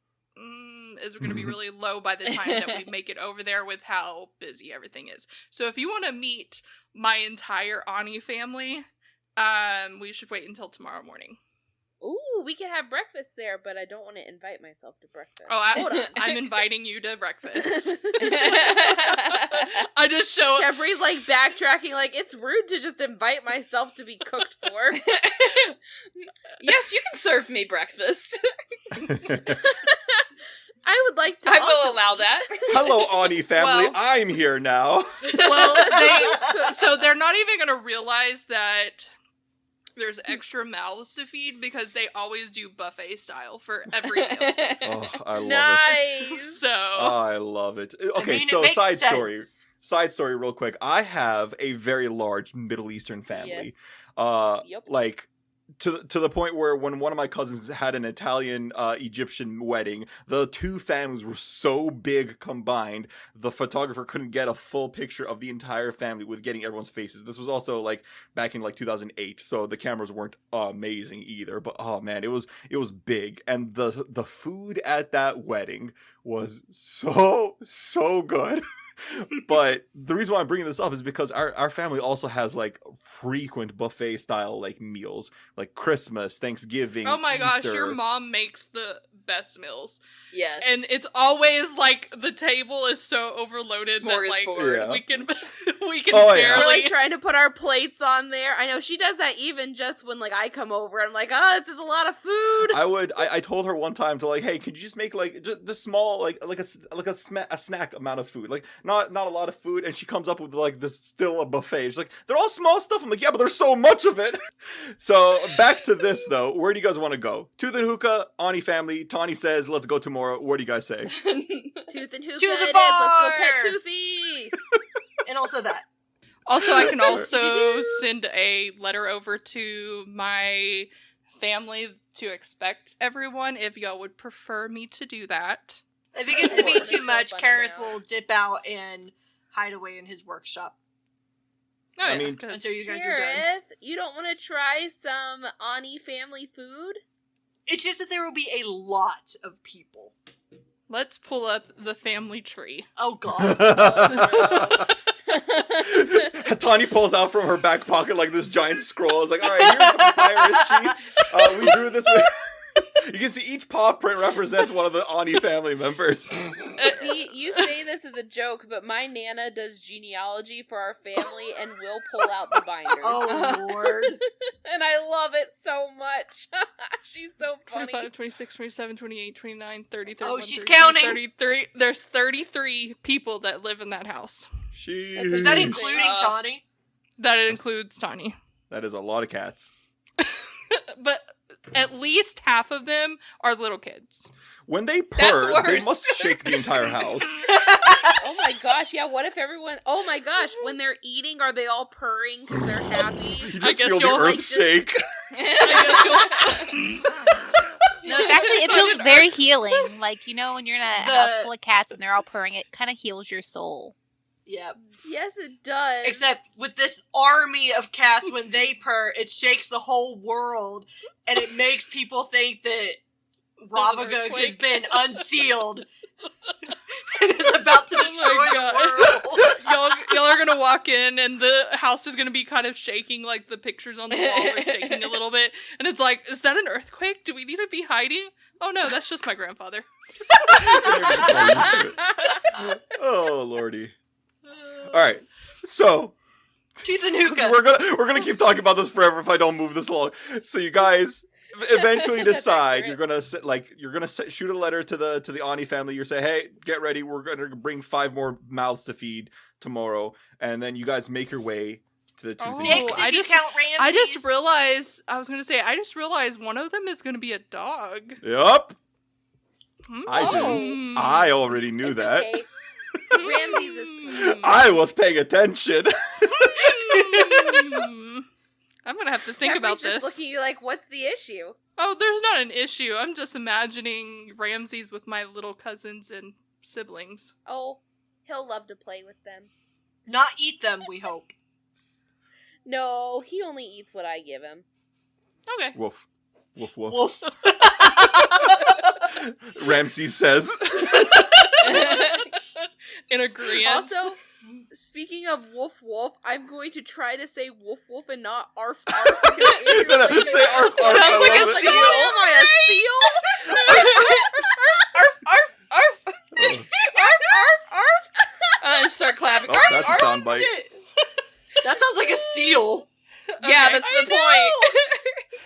is going to be really low by the time that we make it over there with how busy everything is. So if you want to meet my entire Ani family, we should wait until tomorrow morning. Ooh, we can have breakfast there, but I don't want to invite myself to breakfast. Oh, Hold on. I'm inviting you to breakfast. I just show up. Kepri's like backtracking, like, it's rude to just invite myself to be cooked for. Yes, you can serve me breakfast. I would like to I also will allow that. Hello, Ani family. Well- I'm here now. Well, so they're not even going to realize that there's extra mouths to feed because they always do buffet style for every meal. Oh, I love it. Nice. So I love it. Okay, I mean, so it makes side sense. story. Side story real quick. I have a very large Middle Eastern family. Yep. Like to the point where when one of my cousins had an Italian Egyptian wedding, the two families were so big combined, the photographer couldn't get a full picture of the entire family with getting everyone's faces. This was also like back in like 2008, so the cameras weren't amazing either, but oh man, it was big. And the food at that wedding was so good. But the reason why I'm bringing this up is because our family also has like frequent buffet style like meals, like Christmas, Thanksgiving. Oh my Easter. gosh, your mom makes the best meals. Yes. And it's always like the table is so overloaded that like Smorgasbord. we can Oh, yeah. barely We're like trying to put our plates on there. I know she does that even just when like I come over. I'm like, oh, this is a lot of food. I told her one time to like, hey, could you just make like just small like a snack amount of food, like not a lot of food, and she comes up with like this still a buffet. She's like, they're all small stuff. I'm like, yeah, but there's so much of it. So back to this though. Where do you guys want to go? Tooth and Hookah, Ani family. Tani says, let's go tomorrow. What do you guys say? Tooth and Hookah To the it is. bar! Let's go pet Toothy. And also that. Also, I can also send a letter over to my family to expect everyone if y'all would prefer me to do that. If it gets to be It's too so much, funny Keryth now. will dip out and hide away in his workshop Oh, I yeah, mean, 'cause- until you guys are done. Keryth, you don't want to try some Ani family food? It's just that there will be a lot of people. let's pull up the family tree. Oh god. Tani pulls out from her back pocket like this giant scroll. It's like, all right, here's the papyrus sheet. We drew this. You can see each paw print represents one of the Ani family members. See, you say this as a joke, but my Nana does genealogy for our family and will pull out the binders. Oh lord. And I love it so much. She's so funny. 25, 26, 27, 28, 29, 30, 31, Oh, she's 32, counting. 33. There's 33 people that live in that house. Is that including Tani? That includes Tanhi. That is a lot of cats. But at least half of them are little kids. When they That's purr, they worse. must shake the entire house. Oh my gosh, yeah, what if everyone... Oh my gosh, when they're eating, are they all purring because they're happy? You just guess feel the you'll, earth like, shake. No, it's actually, it feels very healing. Like, you know, when you're in a house full of cats and they're all purring, it kind of heals your soul. Yep. Yes, it does. Except with this army of cats, when they purr, it shakes the whole world, and it makes people think that Ravagug has earthquake. been unsealed and is about to destroy God. the world. y'all are gonna walk in and the house is gonna be kind of shaking, like the pictures on the wall are shaking a little bit, and it's like, is that an earthquake? Do we need to be hiding? Oh no, that's just my grandfather. Oh lordy. All right, so Tooth and Hookah. we're gonna keep talking about this forever if I don't move this along. So you guys eventually decide you're gonna shoot a letter to the Ani family. You say, hey, get ready. We're gonna bring 5 more mouths to feed tomorrow, and then you guys make your way to the Tooth and 6 Hookah. if you count Ramses. I just realized one of them is gonna be a dog. Yup. Hmm? I didn't. I already knew It's that. okay. Ramses is... I was paying attention. I'm gonna have to think Khepri about just this. looking at you like, what's the issue? Oh, there's not an issue. I'm just imagining Ramses with my little cousins and siblings. Oh, he'll love to play with them. Not eat them, we hope. No, he only eats what I give him. Okay. Woof. Woof, woof. Wolf. Ramses says. In agreement. Also, speaking of woof woof, I'm going to try to say woof woof and not arf arf. Because Andrew's No, like, say arf, arf. Sounds I like love a it. seal. Am I a seal? Arf arf. I just start clapping. Oh, that's a soundbite. That sounds like a seal. Yeah, Okay. that's the point.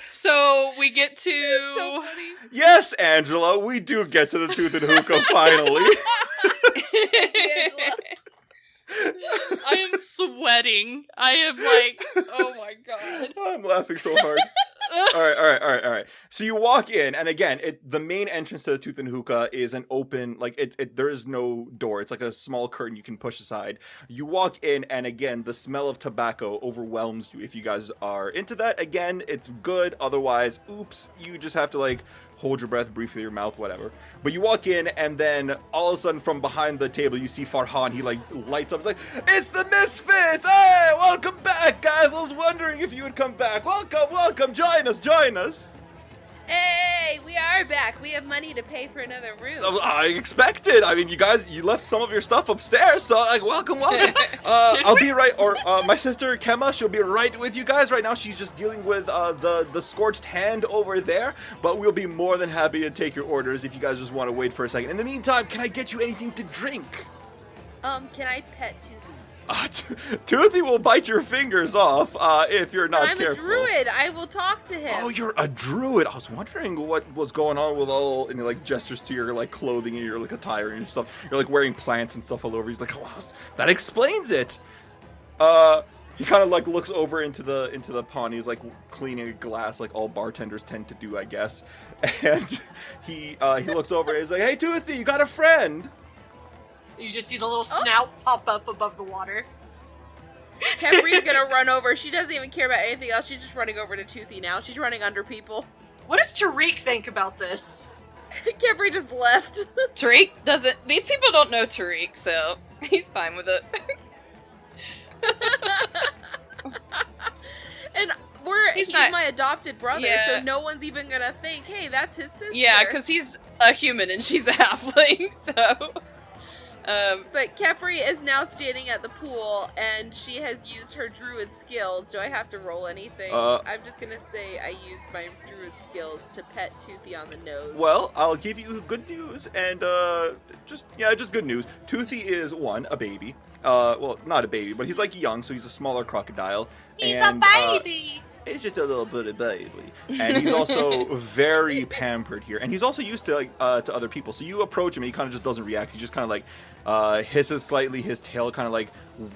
So we get to. It's so funny. Yes, Angela, we do get to the Tooth and Hookah finally. Angela. I am sweating. I am like, oh my god. I'm laughing so hard. All right. So you walk in, and again, the main entrance to the Tooth and Hookah is an open, like, there is no door. It's like a small curtain you can push aside. You walk in, and again, the smell of tobacco overwhelms you. If you guys are into that, again, it's good. Otherwise, oops, you just have to, like, hold your breath, breathe through your mouth, whatever. But you walk in, and then all of a sudden, from behind the table, you see Farhan. He, like, lights up. He's like, "It's the Misfits! Hey, welcome back, guys! I was wondering if you would come back. Welcome! Join us! Hey, we are back. We have money to pay for another room. I expected. I mean, you left some of your stuff upstairs, so, like, welcome. I'll be right, or my sister Kemma, she'll be right with you guys right now. She's just dealing with the scorched hand over there, but we'll be more than happy to take your orders if you guys just want to wait for a second. In the meantime, can I get you anything to drink? Can I pet Toothy? Toothy will bite your fingers off if you're not careful. I'm a druid. I will talk to him. Oh, you're a druid. I was wondering what was going on with all, and he, like, gestures to your, like, clothing and your, like, attire and your stuff. You're, like, wearing plants and stuff all over. He's like, "Oh, that explains it." He kind of, like, looks over into the pond. He's, like, cleaning a glass, like all bartenders tend to do, I guess. And he looks over and he's like, "Hey, Toothy, you got a friend?" You just see the little snout pop up above the water. Khepri's gonna run over. She doesn't even care about anything else. She's just running over to Toothy now. She's running under people. What does Tariq think about this? Khepri just left. Tariq doesn't. These people don't know Tariq, so he's fine with it. And he's my adopted brother, so no one's even gonna think, "Hey, that's his sister." Yeah, because he's a human and she's a halfling, so. But Khepri is now standing at the pool, and she has used her druid skills. Do I have to roll anything? I'm just gonna say I used my druid skills to pet Toothy on the nose. Well, I'll give you good news, and just good news. Toothy is a baby. Well, not a baby, but he's, like, young, so he's a smaller crocodile. He's a baby! He's just a little bitty baby. And he's also very pampered here. And he's also used to, like, to other people. So you approach him and he kind of just doesn't react. He just kind of, like, hisses slightly. His tail kind of, like,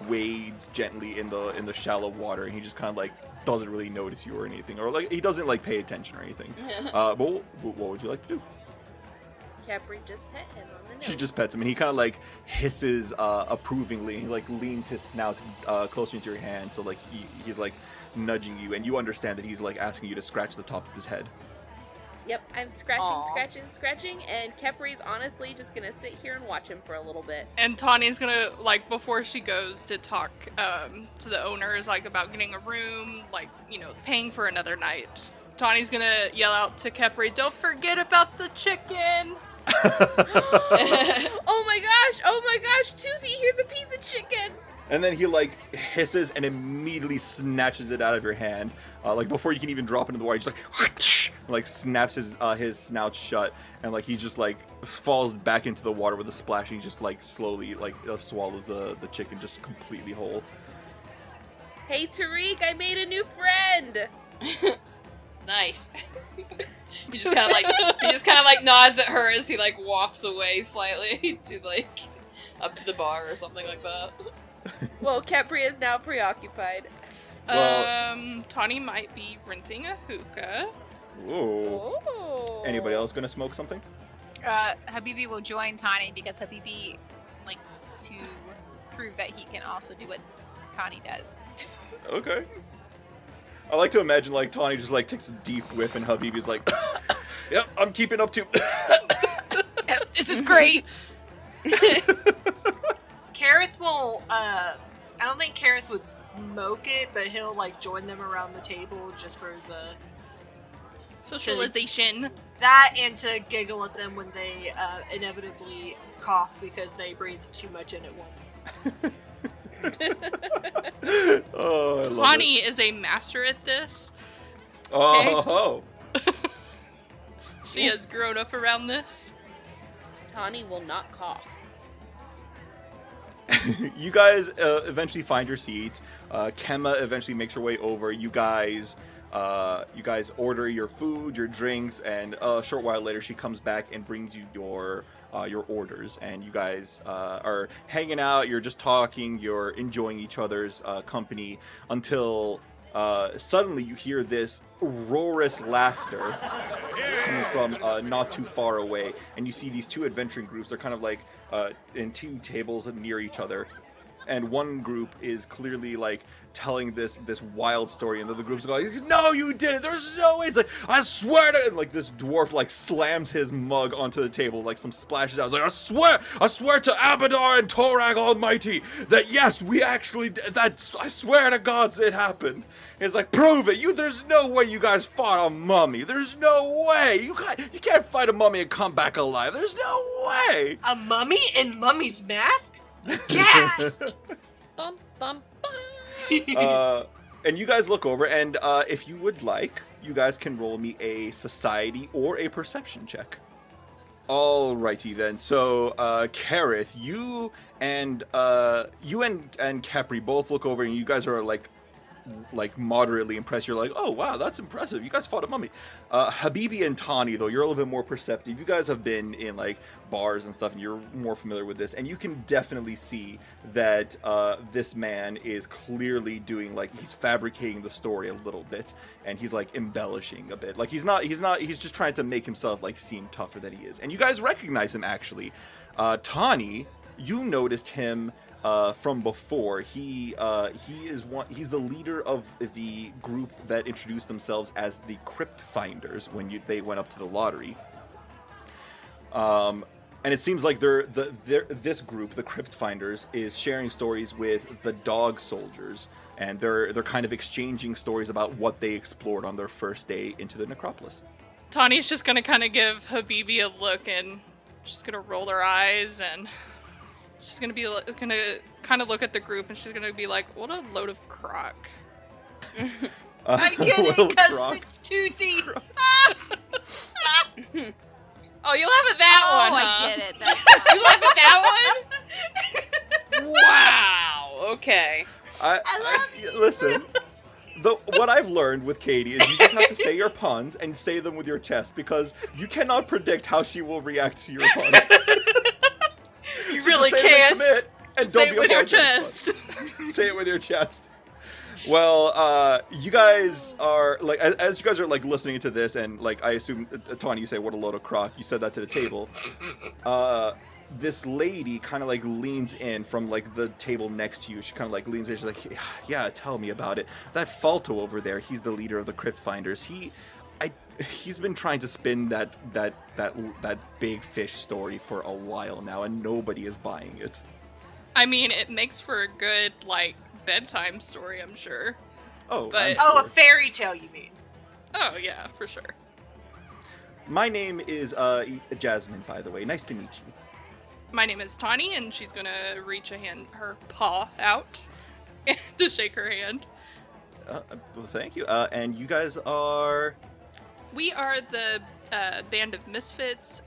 wades gently in the shallow water. And he just kind of, like, doesn't really notice you or anything. Or, like, he doesn't, like, pay attention or anything. But what would you like to do? Khepri just pet him on the nose. She just pets him, and he kind of, like, hisses approvingly. He, like, leans his snout closer into your hand. So, like, he's, like, nudging you, and you understand that he's, like, asking you to scratch the top of his head. Yep, I'm scratching, and Khepri's honestly just gonna sit here and watch him for a little bit. And Tanya's gonna, like, before she goes to talk to the owners, like, about getting a room, like, you know, paying for another night, Tanya's gonna yell out to Khepri, "Don't forget about the chicken!" Oh my gosh, Toothy, here's a piece of chicken! And then he, like, hisses and immediately snatches it out of your hand. Like, before you can even drop it into the water, he's like snaps his snout shut, and, like, he just, like, falls back into the water with a splash, and he just, like, slowly, like, swallows the chicken just completely whole. Hey, Tariq, I made a new friend! It's nice. He just kind of like nods at her as he, like, walks away slightly to, like, up to the bar or something like that. Well, Khepri is now preoccupied. Tanhi might be renting a hookah. Whoa. Oh. Anybody else gonna smoke something? Habibi will join Tanhi because Habibi likes to prove that he can also do what Tanhi does. Okay. I like to imagine, like, Tanhi just, like, takes a deep whiff, and Habibi's like, "Yep, I'm keeping up to." This is great. Keryth will, I don't think Keryth would smoke it, but he'll, like, join them around the table just for the socialization. That and to giggle at them when they inevitably cough because they breathe too much in at once. Oh, I love Tanhi it. is a master at this. Oh. She has grown up around this. Tanhi will not cough. You guys eventually find your seats. Kemma eventually makes her way over. You guys order your food, your drinks, and a short while later she comes back and brings you your orders. And you guys are hanging out. You're just talking. You're enjoying each other's company until suddenly you hear this roarous laughter coming from not too far away, and you see these two adventuring groups. They're kind of like in two tables near each other, and one group is clearly like telling this wild story, and the other group's going, "No, you didn't. There's no way." It's like, "I swear to," and like this dwarf like slams his mug onto the table, like some splashes out. It's like, I swear to Abadar and Torag Almighty that yes, we actually that. I swear to gods it happened. It's like, prove it. There's no way you guys fought a mummy. There's no way. You can't fight a mummy and come back alive. There's no way. A mummy in mummy's mask? Gasp! Dun, dun, dun. And you guys look over, and if you would like, you guys can roll me a society or a perception check. Alrighty then. So, Keryth, you and Khepri both look over, and you guys are like moderately impressed. You're like, "Oh wow, that's impressive. You guys fought a mummy." Habibi and Tanhi, though, you're a little bit more perceptive. You guys have been in like bars and stuff, and you're more familiar with this, and you can definitely see that this man is clearly doing he's fabricating the story a little bit, and he's like embellishing a bit. Like he's just trying to make himself like seem tougher than he is. And you guys recognize him actually. Tanhi, you noticed him from before. He's the leader of the group that introduced themselves as the Crypt Finders when they went up to the lottery. And it seems like this group, the Crypt Finders, is sharing stories with the Dog Soldiers, and they're kind of exchanging stories about what they explored on their first day into the necropolis. Tanhi's just gonna kind of give Habibi a look, and she's gonna roll her eyes, and she's gonna kind of look at the group, and she's gonna be like, "What a load of crock." I get it, because it's toothy. Oh, you laugh at that one, huh? I get it. That's You laugh at that one? Wow. Okay. I love you. Listen, what I've learned with Katie is you just have to say your puns and say them with your chest, because you cannot predict how she will react to your puns. You So really just say can't. them and commit, and Say don't it be with your apologetic. chest. Say it with your chest. Well, you guys are like, as you guys are like listening to this, and like I assume, Tanhi, you say, "What a load of crock." You said that to the table. This lady kind of like leans in from like the table next to you. She kind of like leans in. She's like, "Yeah, tell me about it. That Falto over there. He's the leader of the Crypt Finders. He's been trying to spin that big fish story for a while now, and nobody is buying it." I mean, it makes for a good bedtime story, I'm sure. Oh, But- Oh, a fairy tale, you mean? Oh yeah, for sure. My name is Jasmine, by the way. Nice to meet you. My name is Tanhi, and she's gonna reach her paw out to shake her hand. Well, thank you. And you guys are... We are the Band of Misfits.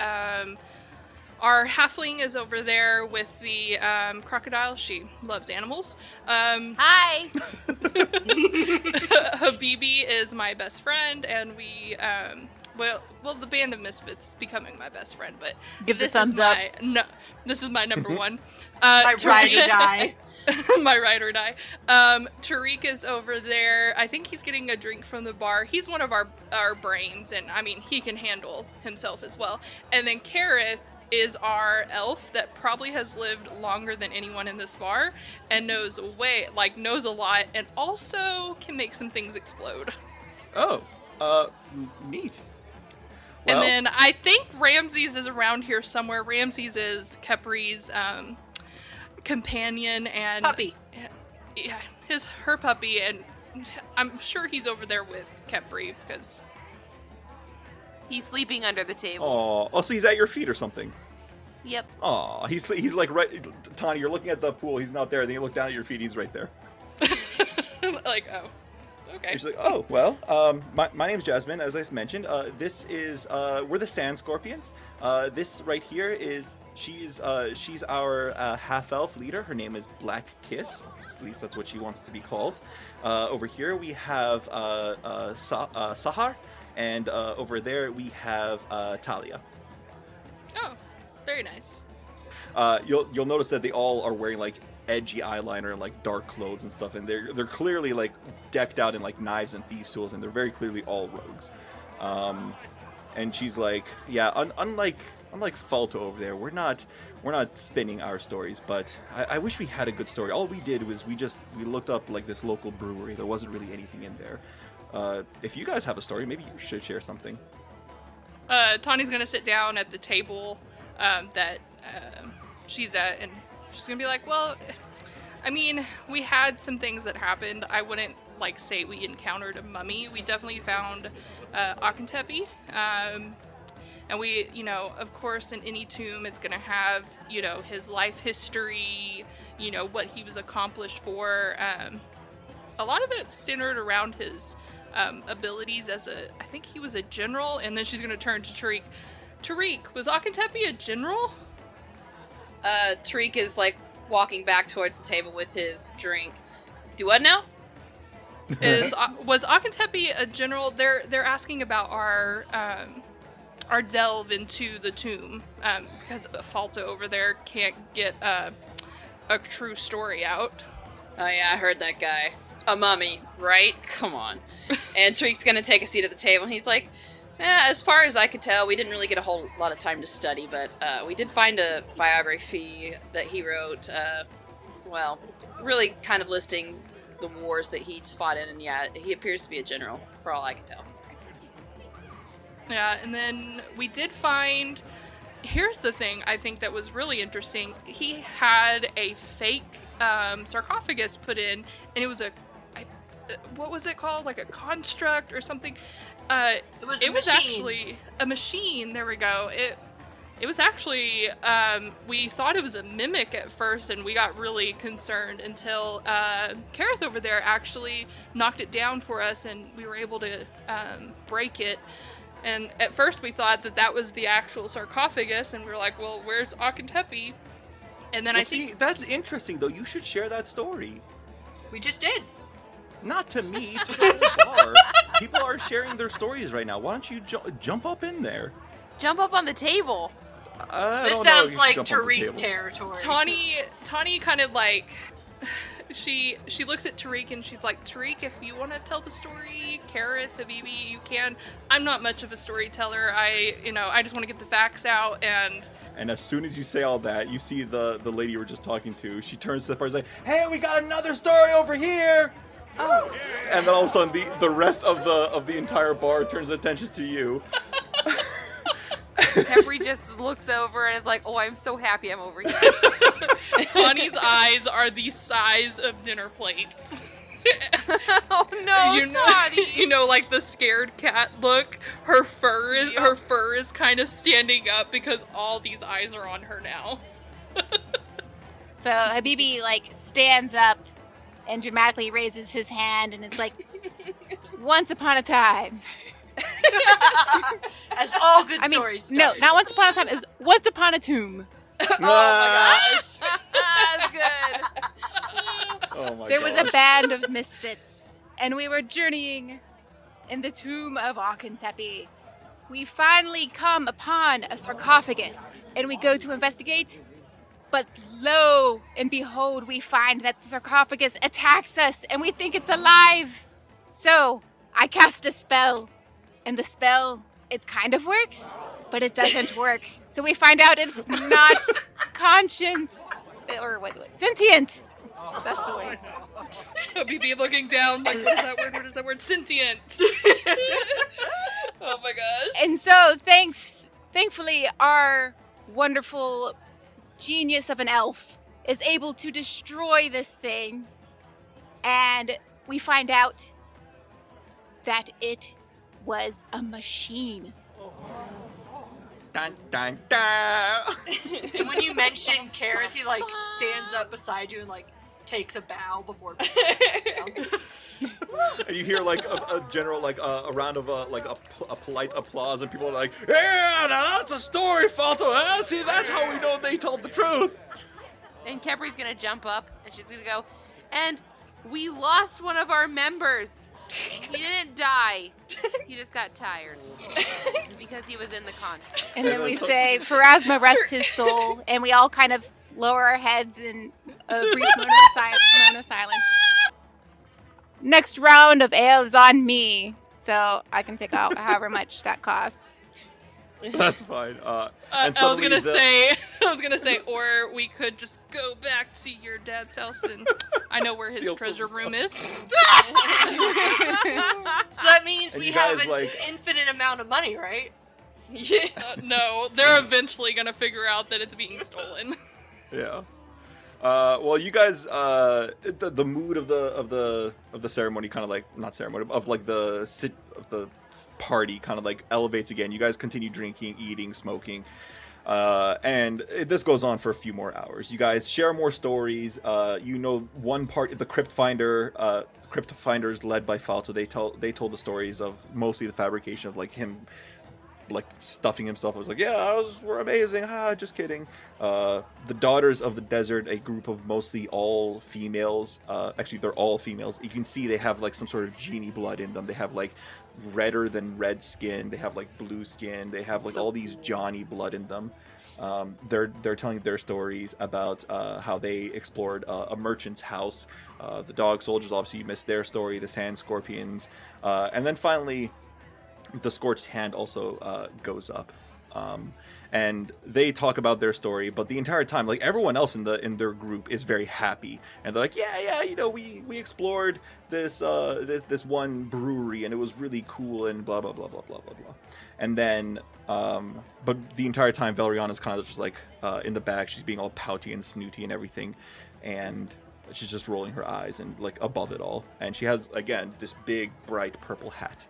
Our halfling is over there with the crocodile. She loves animals. Hi. Habibi is my best friend, and we, well, the Band of Misfits is becoming my best friend, but Gives a this thumbs is up. this is my number one. My ride or Tariq- die. My ride or die. Tariq is over there. I think he's getting a drink from the bar. He's one of our brains, and I mean, he can handle himself as well. And then Keryth is our elf that probably has lived longer than anyone in this bar and knows a lot, and also can make some things explode. Oh, neat. And Well, then I think Ramses is around here somewhere. Ramses is Khepri's companion and Puppy. Yeah, her puppy, and I'm sure he's over there with Khepri because He's sleeping under the table. oh, so he's at your feet or something. Yep. Oh, he's like right. Tanhi, you're looking at the pool. He's not there. Then you look down at your feet. He's right there. like, oh, okay. She's like, "Oh, well, my name's Jasmine, as I mentioned. This is we're the Sand Scorpions. This right here is she's our half elf leader. Her name is Black Kiss. At least that's what she wants to be called. Over here we have Sahar, and over there we have Talia. Oh, very nice. You'll notice that they all are wearing like edgy eyeliner and like dark clothes and stuff, and they're clearly like decked out in like knives and thieves' tools, and they're very clearly all rogues. And she's like, yeah, unlike Falto over there, we're not spinning our stories, but I wish we had a good story. All we did was we looked up like this local brewery. There wasn't really anything in there. If you guys have a story, maybe you should share something. Tanhi's gonna sit down at the table that she's at, and she's gonna be like, well, I mean, we had some things that happened. I wouldn't like say we encountered a mummy. We definitely found Akhentepi. And we, you know, of course, in any tomb, it's going to have, you know, his life history, you know, what he was accomplished for. A lot of it's centered around his abilities I think he was a general. And then she's going to turn to Tariq. Tariq, was Akhentepi a general? Tariq is, like, walking back towards the table with his drink. Do what now? Was Akhentepi a general? They're asking about our delve into the tomb, because Falto over there can't get a true story out. Oh yeah, I heard that guy. A mummy, right? Come on. And Tariq's gonna take a seat at the table, and he's like, as far as I could tell, we didn't really get a whole lot of time to study, but we did find a biography that he wrote, really kind of listing the wars that he's fought in, and yeah, he appears to be a general, for all I can tell. Yeah, and then we did find, here's the thing I think that was really interesting. He had a fake sarcophagus put in, and it was what was it called? Like a construct or something? It was actually a machine. There we go. It was actually, we thought it was a mimic at first, and we got really concerned until Keryth over there actually knocked it down for us, and we were able to break it. And at first we thought that was the actual sarcophagus, and we were like, well, where's Akhentepi? And then see, that's interesting, though. You should share that story. We just did. Not to me, to the whole bar. People are sharing their stories right now. Why don't you jump up in there? Jump up on the table. This sounds like Tariq territory. Tanhi kind of like... She looks at Tariq and she's like, Tariq, if you want to tell the story, Keryth, Habibi, you can. I'm not much of a storyteller. I just want to get the facts out. And as soon as you say all that, you see the lady you were just talking to. She turns to the party and is like, hey, we got another story over here. Oh. And then all of a sudden, the rest of the entire bar turns attention to you. Khepri just looks over and is like, oh, I'm so happy I'm over here. Tanhi's eyes are the size of dinner plates. Oh no, Tanhi! You know, like the scared cat look. Her fur is kind of standing up because all these eyes are on her now. So Habibi stands up and dramatically raises his hand and is like, once upon a time. As all good stories start. No, not once upon a time. It's once upon a tomb. Oh my gosh. That's good. Oh my There was a band of misfits, and we were journeying in the Tomb of Akhentepi. We finally come upon a sarcophagus, and we go to investigate. But lo and behold, we find that the sarcophagus attacks us, and we think it's alive. So I cast a spell. And the spell, it kind of works, but it doesn't work. So we find out it's not conscience, or sentient. That's the way. Habibi looking down, like, what is that word? What is that word? Sentient. Oh my gosh. And so, thankfully, our wonderful genius of an elf is able to destroy this thing, and we find out that it was a machine. Dun, dun, dun. And when you mention Keryth, he stands up beside you and takes a bow before. And you hear a general a round of a polite applause, and people are like, yeah, now that's a story, Falto. Huh? See, that's how we know they told the truth. And Khepri's gonna jump up and she's gonna go, and we lost one of our members. He didn't die. He just got tired because he was in the contract. And then we say, Pharasma rest his soul, and we all kind of lower our heads in a brief moment of silence. Next round of ale is on me. so I can take out however much that costs. That's fine. I was gonna say, or we could just go back to your dad's house and I know where his Steal treasure some room is. So that means And we you guys, have an like- infinite amount of money, right? Yeah. No, they're eventually gonna figure out that it's being stolen. Yeah. Well, you guys, the mood of the ceremony, kind of like not ceremony, of like the party, kind of like elevates again. You guys continue drinking, eating, smoking, and this goes on for a few more hours. You guys share more stories. One part, the crypt finders led by Falto, they told the stories of mostly the fabrication of like him, like stuffing himself. I was like, yeah, we're amazing. Just kidding. The Daughters of the Desert, a group of mostly all females. Actually, they're all females. You can see they have like some sort of genie blood in them. They have like redder than red skin. They have like blue skin. They have like all these Johnny blood in them. They're telling their stories about how they explored a merchant's house. The dog soldiers, obviously, you missed their story. The sand scorpions, and then finally, the Scorched Hand also goes up, and they talk about their story. But the entire time, like everyone else in their group is very happy, and they're like, yeah, we explored this this one brewery, and it was really cool, and blah blah blah blah blah blah blah. And then, but the entire time, Valeriana's kind of just like in the back. She's being all pouty and snooty and everything, and she's just rolling her eyes and like above it all. And she has again this big bright purple hat.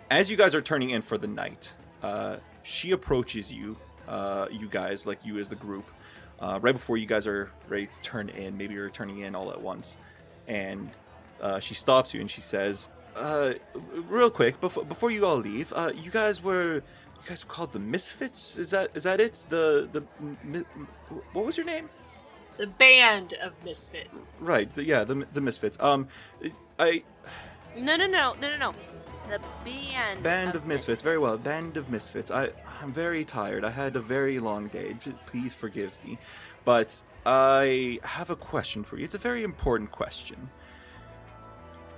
As you guys are turning in for the night, she approaches you, you guys, like you as the group, right before you guys are ready to turn in. Maybe you're turning in all at once. And she stops you and she says, real quick, before you all leave, you guys were called the Misfits? Is that it? What was your name? The Band of Misfits. Right, the Misfits. No. The Band of Misfits. Very well. Band of Misfits. I'm very tired. I had a very long day. Please forgive me. But I have a question for you. It's a very important question.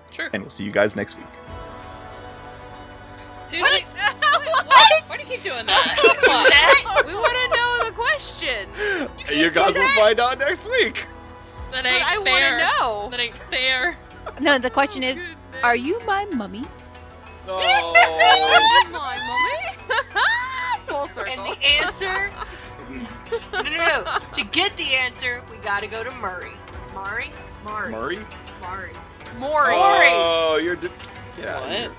Sure. And we'll see you guys next week. Seriously? What? Why do you keep doing that? We want to know the question. You guys will find out next week. That ain't I fair. want to know. That ain't fair. No, the question is, are you my mummy? Oh. My mommy. Full circle. And the answer... No. To get the answer, we gotta go to Murray. Murray? Murray? Maury. Oh, you're... Get out of here.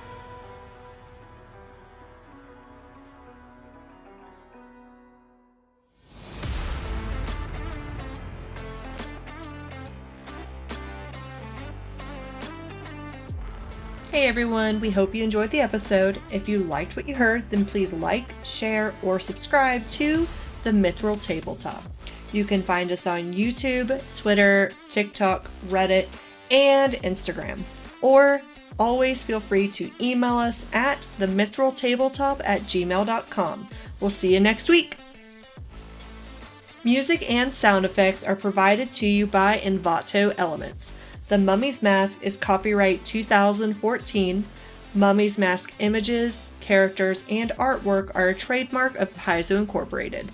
Hey everyone, we hope you enjoyed the episode. If you liked what you heard, then please like, share, or subscribe to the Mithril Tabletop. You can find us on YouTube, Twitter, TikTok, Reddit, and Instagram. Or always feel free to email us at themithraltabletop@gmail.com. We'll see you next week! Music and sound effects are provided to you by Envato Elements. The Mummy's Mask is copyright 2014. Mummy's Mask images, characters, and artwork are a trademark of Paizo Incorporated.